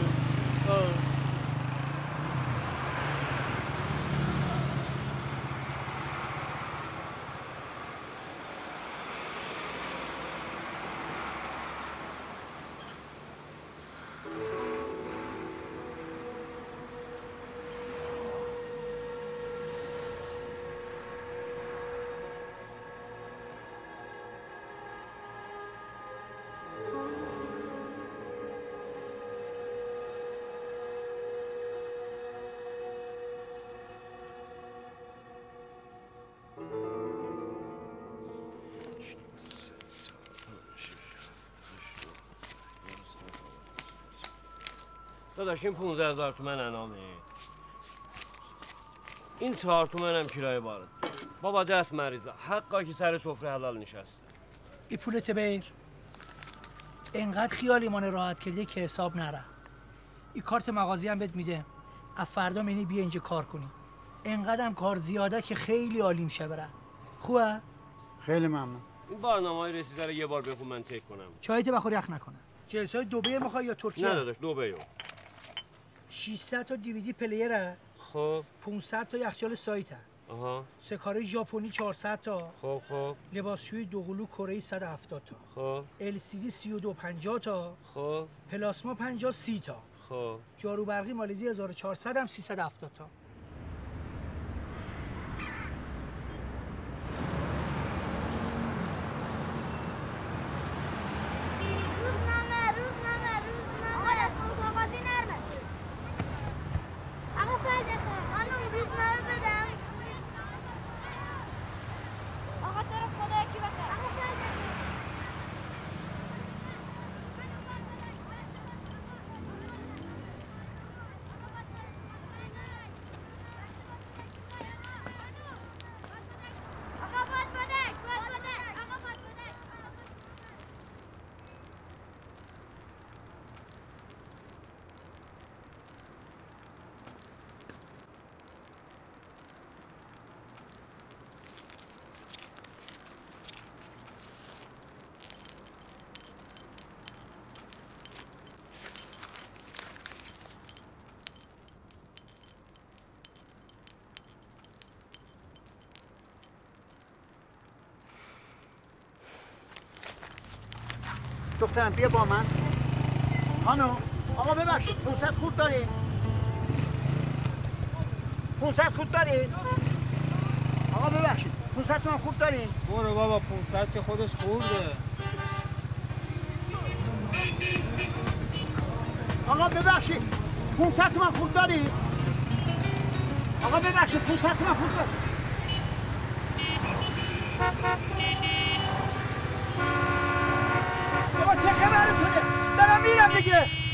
داداش این 15,000 تومن انامه. این 4 تومن هم کرایه بارد. بابا دست مریضه. حقا که سر سفره حلال نشست. این پولت بیر. انقدر خیالی مانه راحت کرده که حساب نره. این کارت مغازی هم بهت میده. از فردا منی بیا اینجا کار کنی. انقدر هم کار زیاده که خیلی عالی میشه بره. خوبه؟ خیلی ممنون. این برنامه‌های رسیده رو یه بار بخون من چک کنم. چایت بخور یخ نکنه. جلسای دبی میخوای یا ترکیه؟ نه داداش دبی. 600 تا دیویدی پلیره. خب 500 تا یخچال سایته. آها. سکاره ژاپنی 400 تا. خب لباسشویی دوقلو کره 170 تا. خب LCD 3250 تا. خب پلاسما 50 30 تا. خب جارو برقی مالزی 1400 هم 370 تا. دخترم بیا با من. خانم آقا ببخشید 500 خورد دارین؟ 500 خورد دارین؟ آقا ببخشید 500 تومن خورد دارین؟ برو بابا 500 که خودش خورده. آقا ببخشید 500 تومن خورد دارین؟ آقا ببخشید 500 تومن خورد دارین؟ بابا چه خبرتونه؟ دارم میرم دیگه.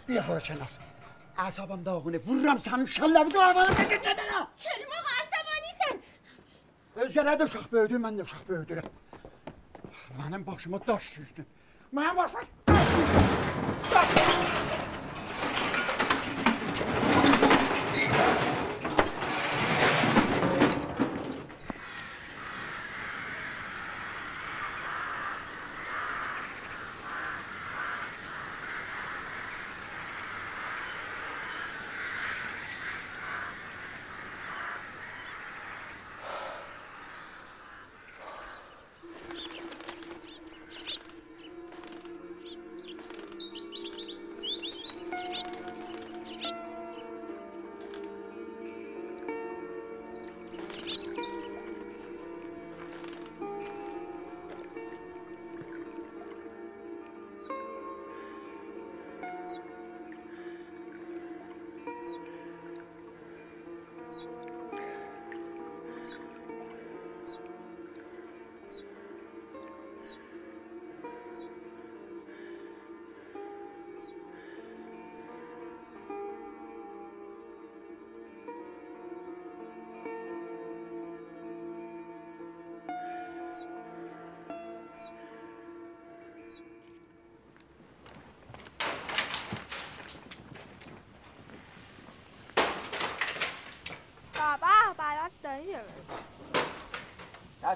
بیا برو کنار اعصابم داغونه ورم سنو شلم دو آورم بگه کنارم کریم آقا عصبانی سن زره دو شخ بöldüm من دو شخ böldürüm benim başıma taş düştü benim başıma taş düştü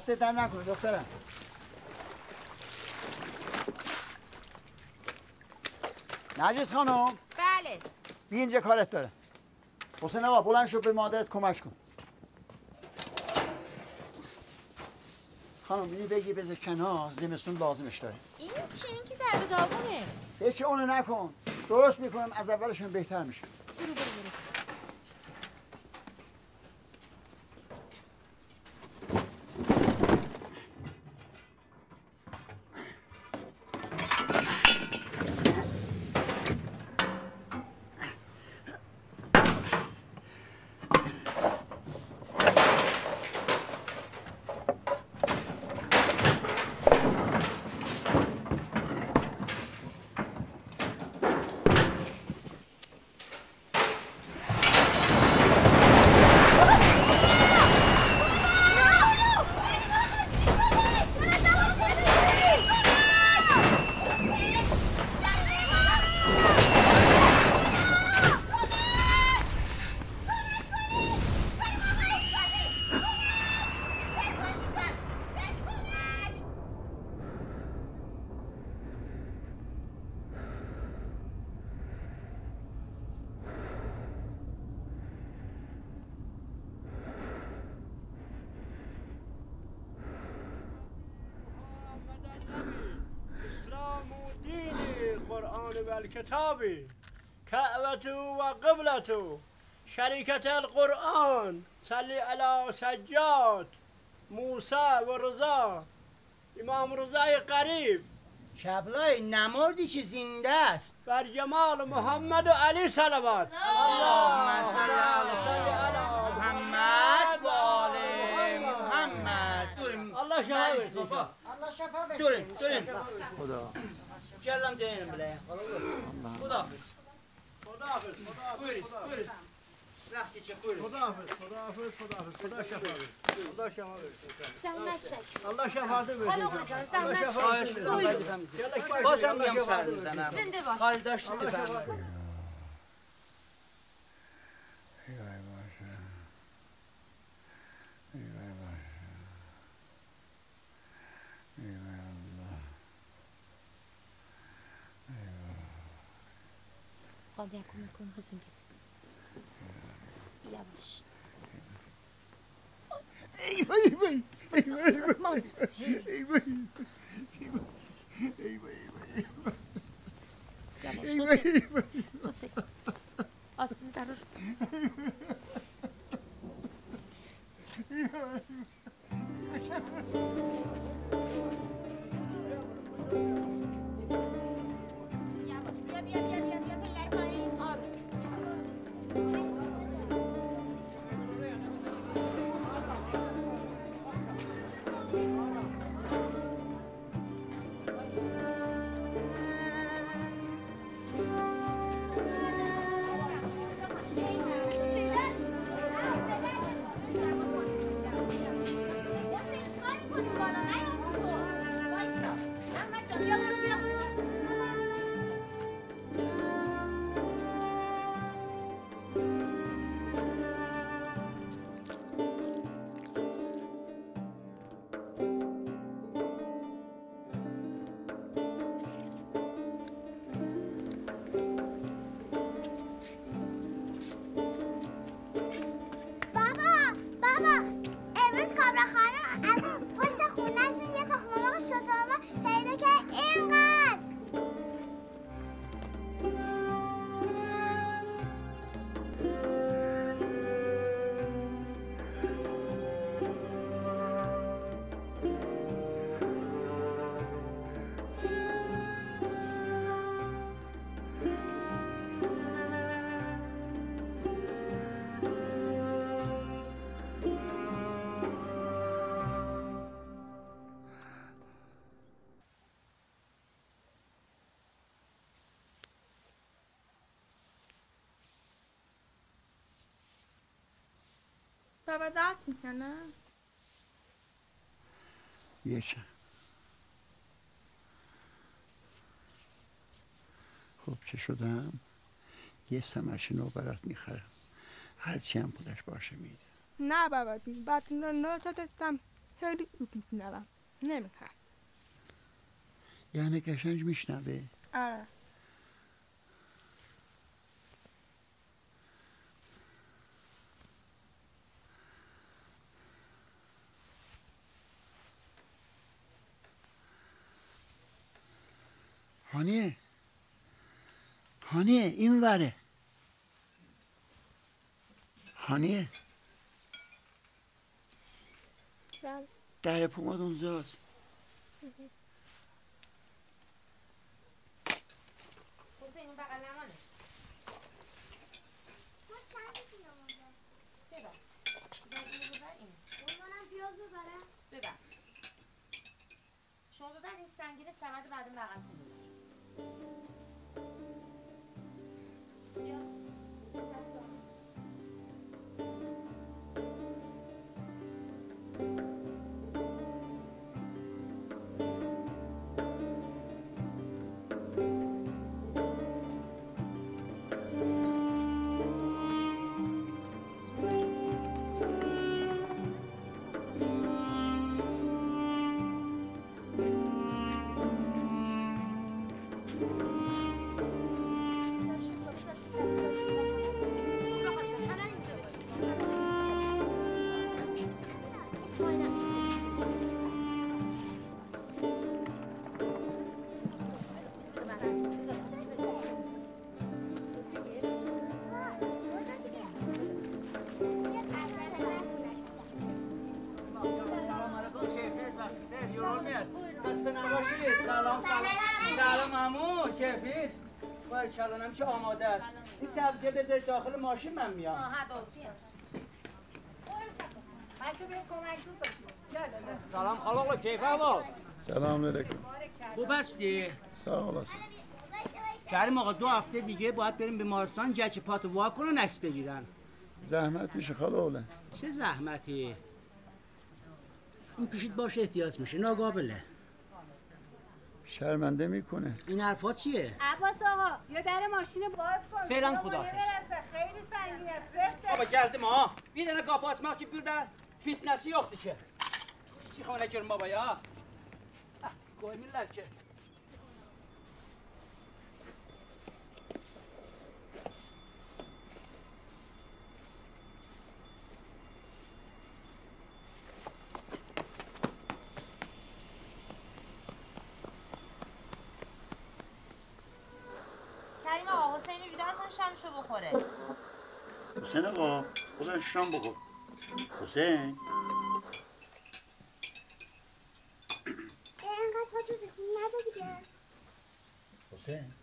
دست در نکنه دخترم. نرجس خانم. بله. بی اینجا کارت داره. حسین آقا بلند شو به مادرت کمک کن. خانم اینو بگی بذار کنار، زمستون لازمش داره. این چی؟ این که در به داغونه. هیچ اونو نکن. درست میکنم از اولشون بهتر میشه. برو. والكتاب كعبة وقبلة شركة القرآن صلي على سجاد موسى ورضا امام رضای قریب. شبلای نمردی چه زنده است. بر جمال محمد و علی صلوات. اللهم صل علی محمد و آل محمد. الله شفاعت. الله شفاعت. دوریم خدا جلم دینم بله. خداحافظ. بوریس رفتی چه بوریس. خداحافظ. خدا شفاعت. خدا شفاعت. زحمت چک. الله شفاعت بده. خانم جان زحمت چک. باشم میام سر میزنم. زنده باش. کاری داشتی بفرمایید. قادر کمک کن حسین بده یواش حسین آسیب در بابا داد میکنه؟ یه چند. خب چه شدم؟ یه سمش نو برات میخرم. هرچی هم پولش باشه میده. نه بابا بعد نه تا دستم خیلی میشنوم نمیخوام. یعنی قشنگ میشنوه؟ آره. هانیه این وره. هانیه در پوماد اونجاست. حسین اون بقل نمانه. ببر. اونم پیاز ببرم. ببر. شما ببر این سنگین سمت بعد بقل کنید. بیا. سلام عمو کیفیست؟ باریکلا نمیشه آماده است. این سبزیه بذارید داخل ماشین من میام. سلام خاله کیف احوال؟ سلام علیکم. خوب هستی؟ سلام علیکم. کریم آقا 2 هفته دیگه باید بریم بیمارستان جچ پاتو وا کنن عکس بگیرن. زحمت میشه خاله. چه زحمتی؟ این پیشت باشه احتیاط میشه ناقابله. شرمنده میکنه. این حرفا چیه؟ عباس آقا یا در ماشین باز کن. فعلا خداحافظ. خیلی سنگینه سخته. بابا geldim ha. Bir tane kapı açmak için burada fitnesi yoktu ki. Çıkın ekiyorum baba ya. Koymuyorlar ki. کریم آقا حسین بیدار کن شمشو بخوره. حسین آقا خدا شام بخور. حسین اینقدر پاچو سکون نده دیگه. حسین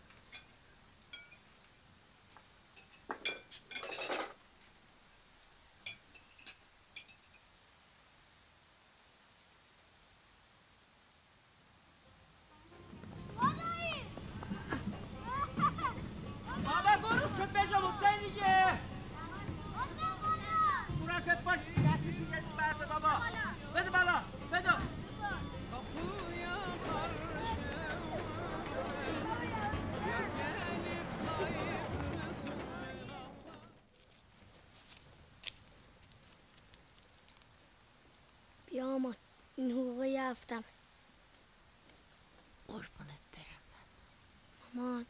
بیا آمان این حقوقو یافتم. قربونت برم. مامان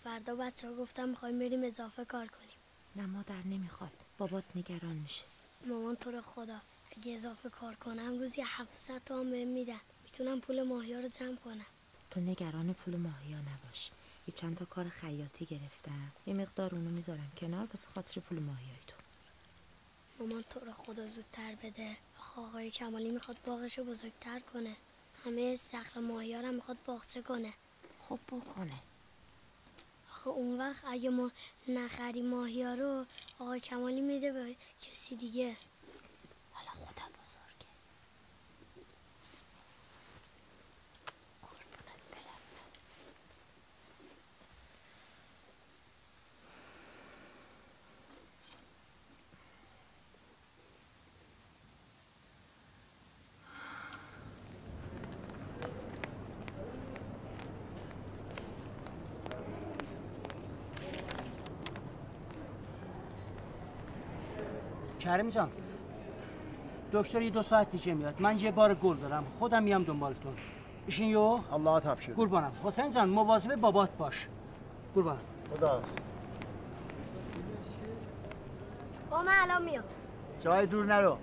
فردا بچه ها گفتم میخوایم بریم اضافه کار کنیم. نه مادر نمیخواد. بابات نگران میشه. مامان تو رو خدا اگه اضافه کار کنم روزی 700 تومن بهم میدن. میتونم پول ماهیا رو جمع کنم. تو نگران پول ماهیا نباش. یه چند تا کار خیاطی گرفتم. یه مقدار اونو میذارم کنار واسه خاطر پول ماهیای تو. مامان تو رو خدا زودتر بده. آقای کمالی میخواد باغشو بزرگتر کنه. همه صخره ماهیا رو میخواد باغچه کنه. خب بکنه. آخه اون وقت اگه ما نخریم ماهیا رو آقای کمالی میده به کسی دیگه. حالا خدا بزرگه. قربونت برم. کریم جان دکتر یه 2 ساعت دیگه میاد. من یه بار گل دارم. خودم میام دنبالتون. ایشین یو؟ الله تبشیر. قربانم. حسین جان مواظب بابات باش. قربانم. خدا. با من الان میام. جای دور نرو.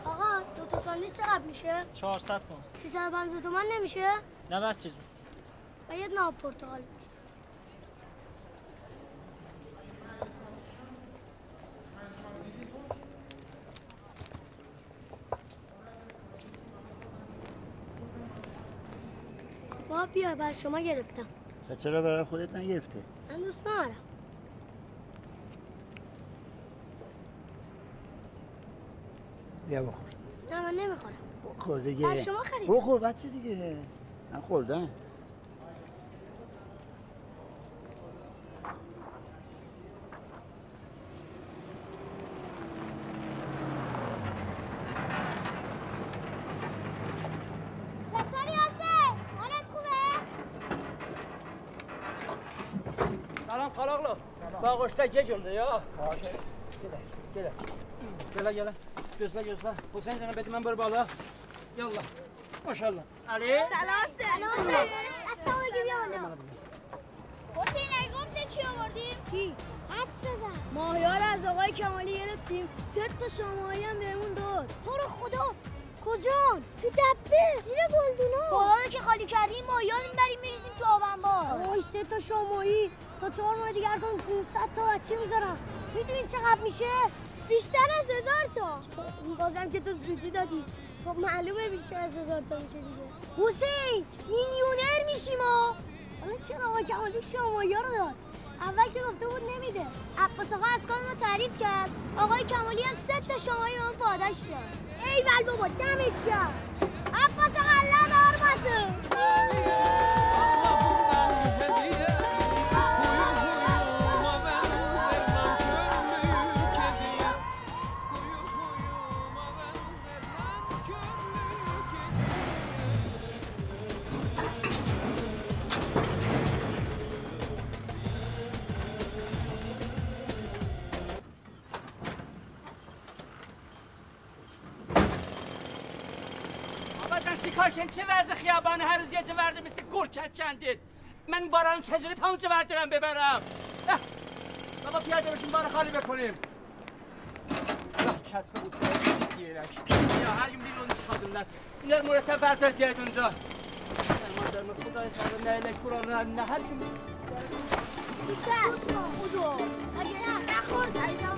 آقا 2 تا ساندویچ چقدر میشه؟ 400 تومن. 350 تومن نمیشه؟ 90 چجور؟ و یه ناب پرتقال. با بیا بر شما گرفتم. چرا برای خودت نگرفته؟ من دوست ندارم. بیا بخور. نه من نمیخورم. بخور دیگه. بر شما خرید. بخور بچه دیگه. من خوردم. چطوری حسین؟ حالت خوبه؟ سلام قلاقلو. باقشته یه جلده یا؟ باشه. گله. Gözle. Hüseyin canım bedi ben böyle bağla. Yallah. Maşallah. Ali. سلام اصلا بگی بیا بالا. حسین ای گفته چی آوردیم؟ چی؟ حدس بزن. ماهیار از آقای کمالی گرفتیم 3 تا شماهی هم بهمون داد. تو رو خدا کجان؟ تو دبه زیر گلدونا. بالا که خالی کردیم ماهیار میبریم میریزیم تو آب انبار. آی 3 تا شماهی تا 4 ماه دیگر کن 500 تا بچه میذارم. میدونی چقدر میشه؟ بیشتر از 1000 تا. بازم که تو زودی دادی. خب معلومه بیشتر از 1000 تا میشه دیگه. حسین میلیونر میشیم ها. حالا چرا آقا کمالی شماهی رو داد؟ اول که گفته بود نمیده. عباس آقا از کار ما تعریف کرد. آقای کمالی هم 3 تا شماهی به من پاداش داد. ایول بابا دمت گرم. عباس آقا الله نارمسه. چه وضع خیابان هر روز یه ورده مثل گرچت کندید. من باران چجوری پاونچه وردارم ببرم؟ بابا پیاده بشین بار خالی بکنیم. کسته بود سیرک. یا هر gün bir onu çıkardılar. Bunlar مرتب بردار بیاید اونجا. مادرم خدای تعالی نه الک قرآن نه هر gün. بودو. اگه نه نخور سریع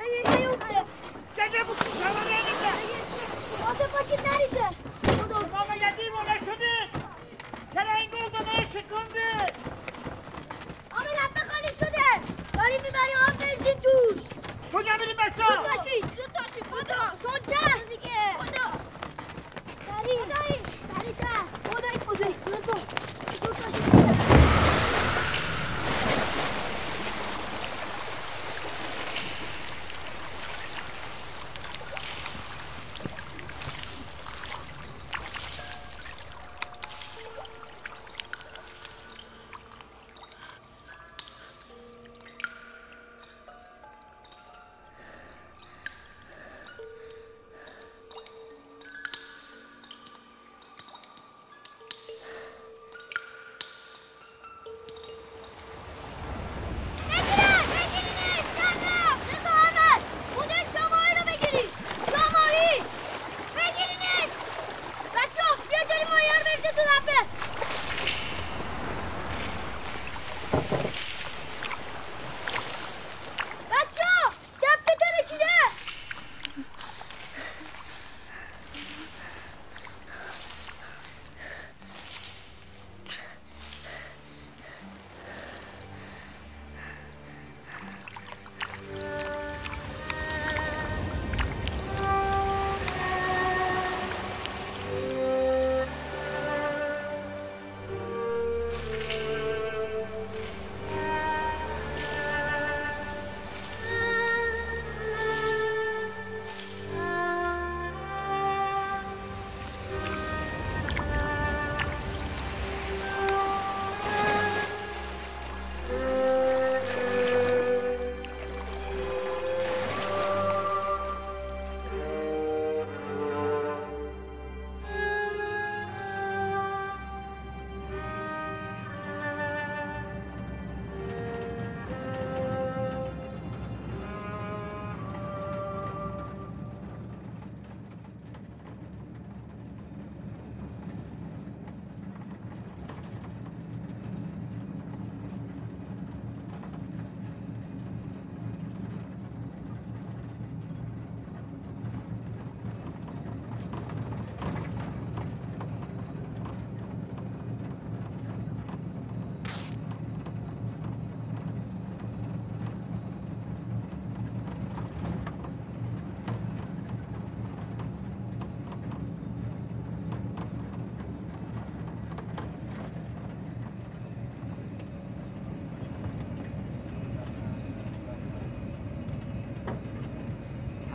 نیفته چه بود شما نمیده واسه پاشید نریزه بابا یدیر موله شدید چرا این گل داده شکنده آب رفته خالی شده داریم میبریم آب برسیم توش کجا میرید بچه ها؟ زود باشید زودتر دیگه سریعتر خدایی زود باشید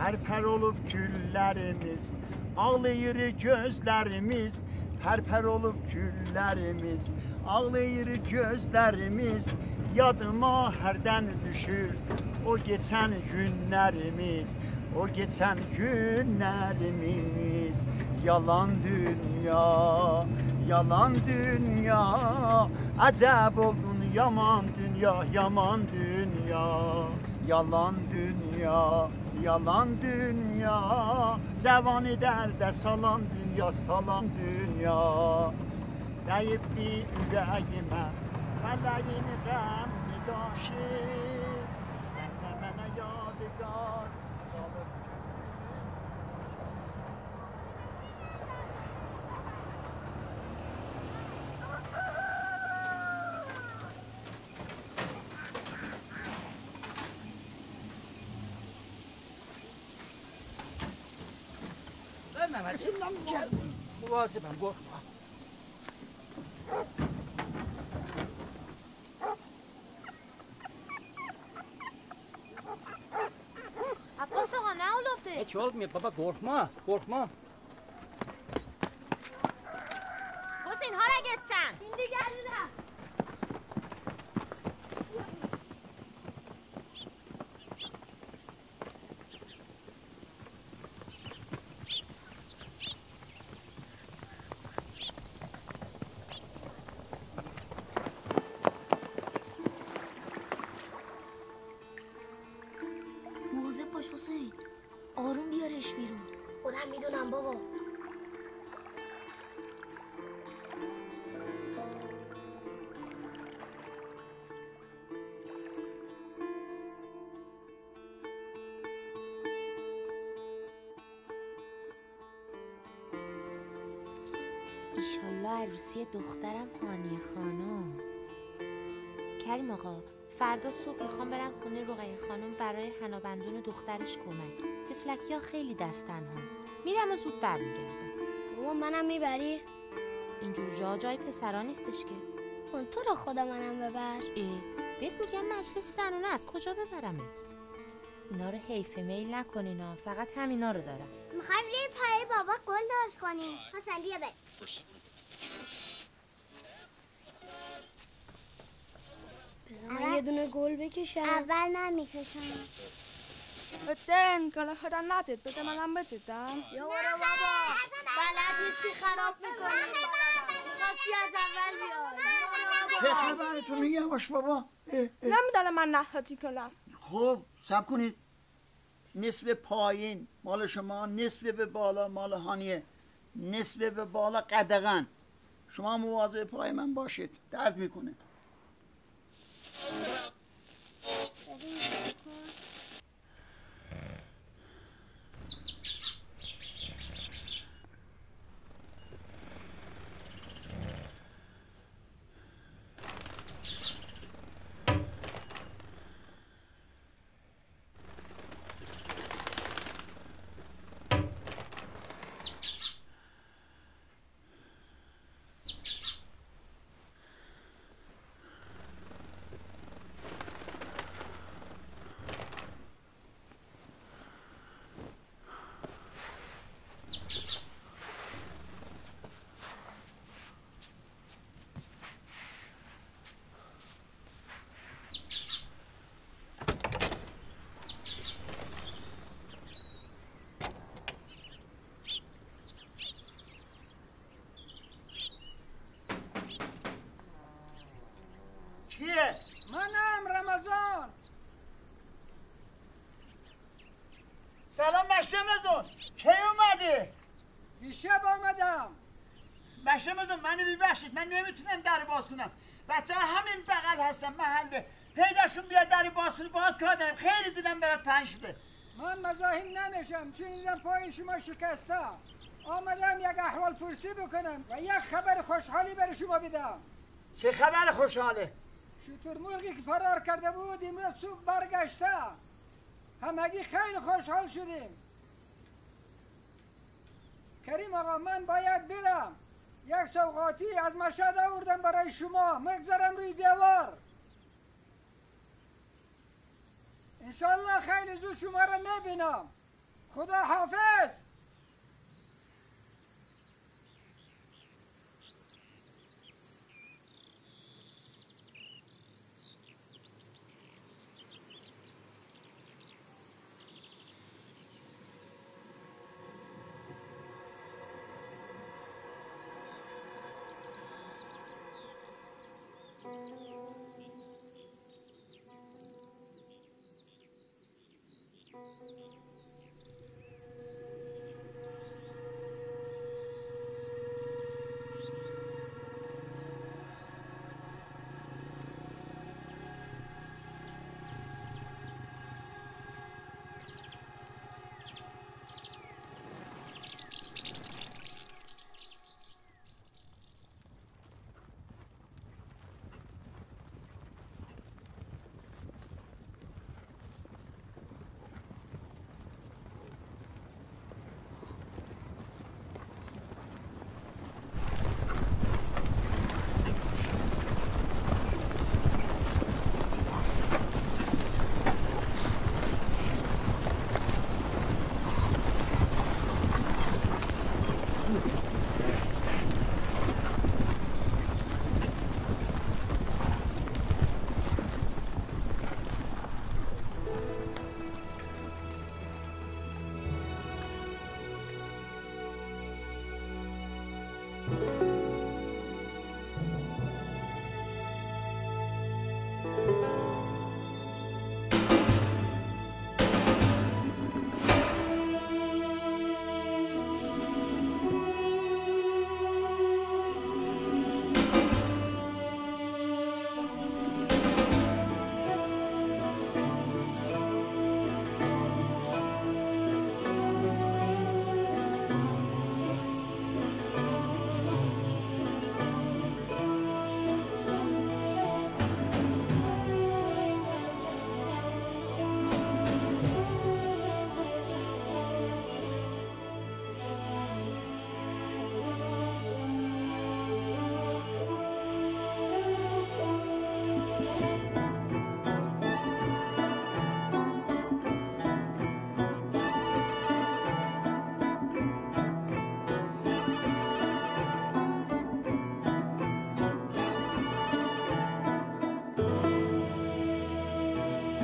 Pərpər olub güllərimiz, ağlayır gözlərimiz. Pərpər olub güllərimiz, ağlayır gözlərimiz. Yadıma hərdən düşür o geçən günlərimiz. O geçən günlərimiz. Yalan dünya, yalan dünya. Əcəb oldun yaman dünya, yaman dünya. Yalan dünya, yalan dünya. Cavanı dərdə salan dünya, salan dünya. Dəyibdi ürəyimə fələyin qəmli daşı. Sən də mənə yadigar qalıb مواظبم قربان عباس آقا نه اولفته چه olmuyor baba korkma حسین ها را گتسن Şimdi geldiler. مواظب باش حسین آروم بیارش بیرون خودم میدونم بابا ایشالله عروسی دخترم هانیه خانم. کریم آقا فردا صبح میخوام برم خونه رقیه خانم برای حنابندون دخترش کمک. تفلکی ها خیلی دستن ها. میرم و زود برمیگردم. مامان منم میبری؟ اینجور جای پسرا نیستش که. تو رو خدا منم ببر. بهت میگم مجلس زنونه از کجا ببرمت؟ اینا رو حیف میل نکنینا، فقط همینا رو دارم. میخوایم بریم پای بابا گل درست کنیم. حسن بیا بریم. من یه دونه گل بکشم. اول من میکشم. بتن کلا خودم ندید بده منم بدیدم. یا برو بابا بلد نیستی خراب میکنی. میخواستی از اول بیای. چه خبرتون یواش بابا؟ نمیدانم من نهاتی کنم. خب صبر کنید. نصف پایین مال شما، نصف به بالا مال هانیه، نصف به بالا قدغن. شما مواظب پای من باشید، درد میکنه. کیه؟ منم رمضان. سلام مشرمزون، کی اومده؟ دیشب آمدم. مشرمزون منو ببخشید، من نمیتونم در باز کنم. بچه ها همین بغل هستم محله. پیداشون بیاد در باز کنی، باید کار دارم. خیلی دیدم برات تنگ شده. من مزاحم نمیشم، شنیدم پای شما شکسته. آمدم یک احوال پرسی بکنم و یک خبر خوشحالی برای شما بدم. چه خبر خوشحاله؟ شترمرغی که فرار کرده بود امروز صبح برگشته. همگی خیلی خوشحال شدیم. کریم آقا من باید برم. یک سوغاتی از مشهد آوردم برای شما، مگذارم روی دیوار. انشالله خیلی زود شما را میبینم. خدا حافظ.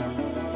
میکنم.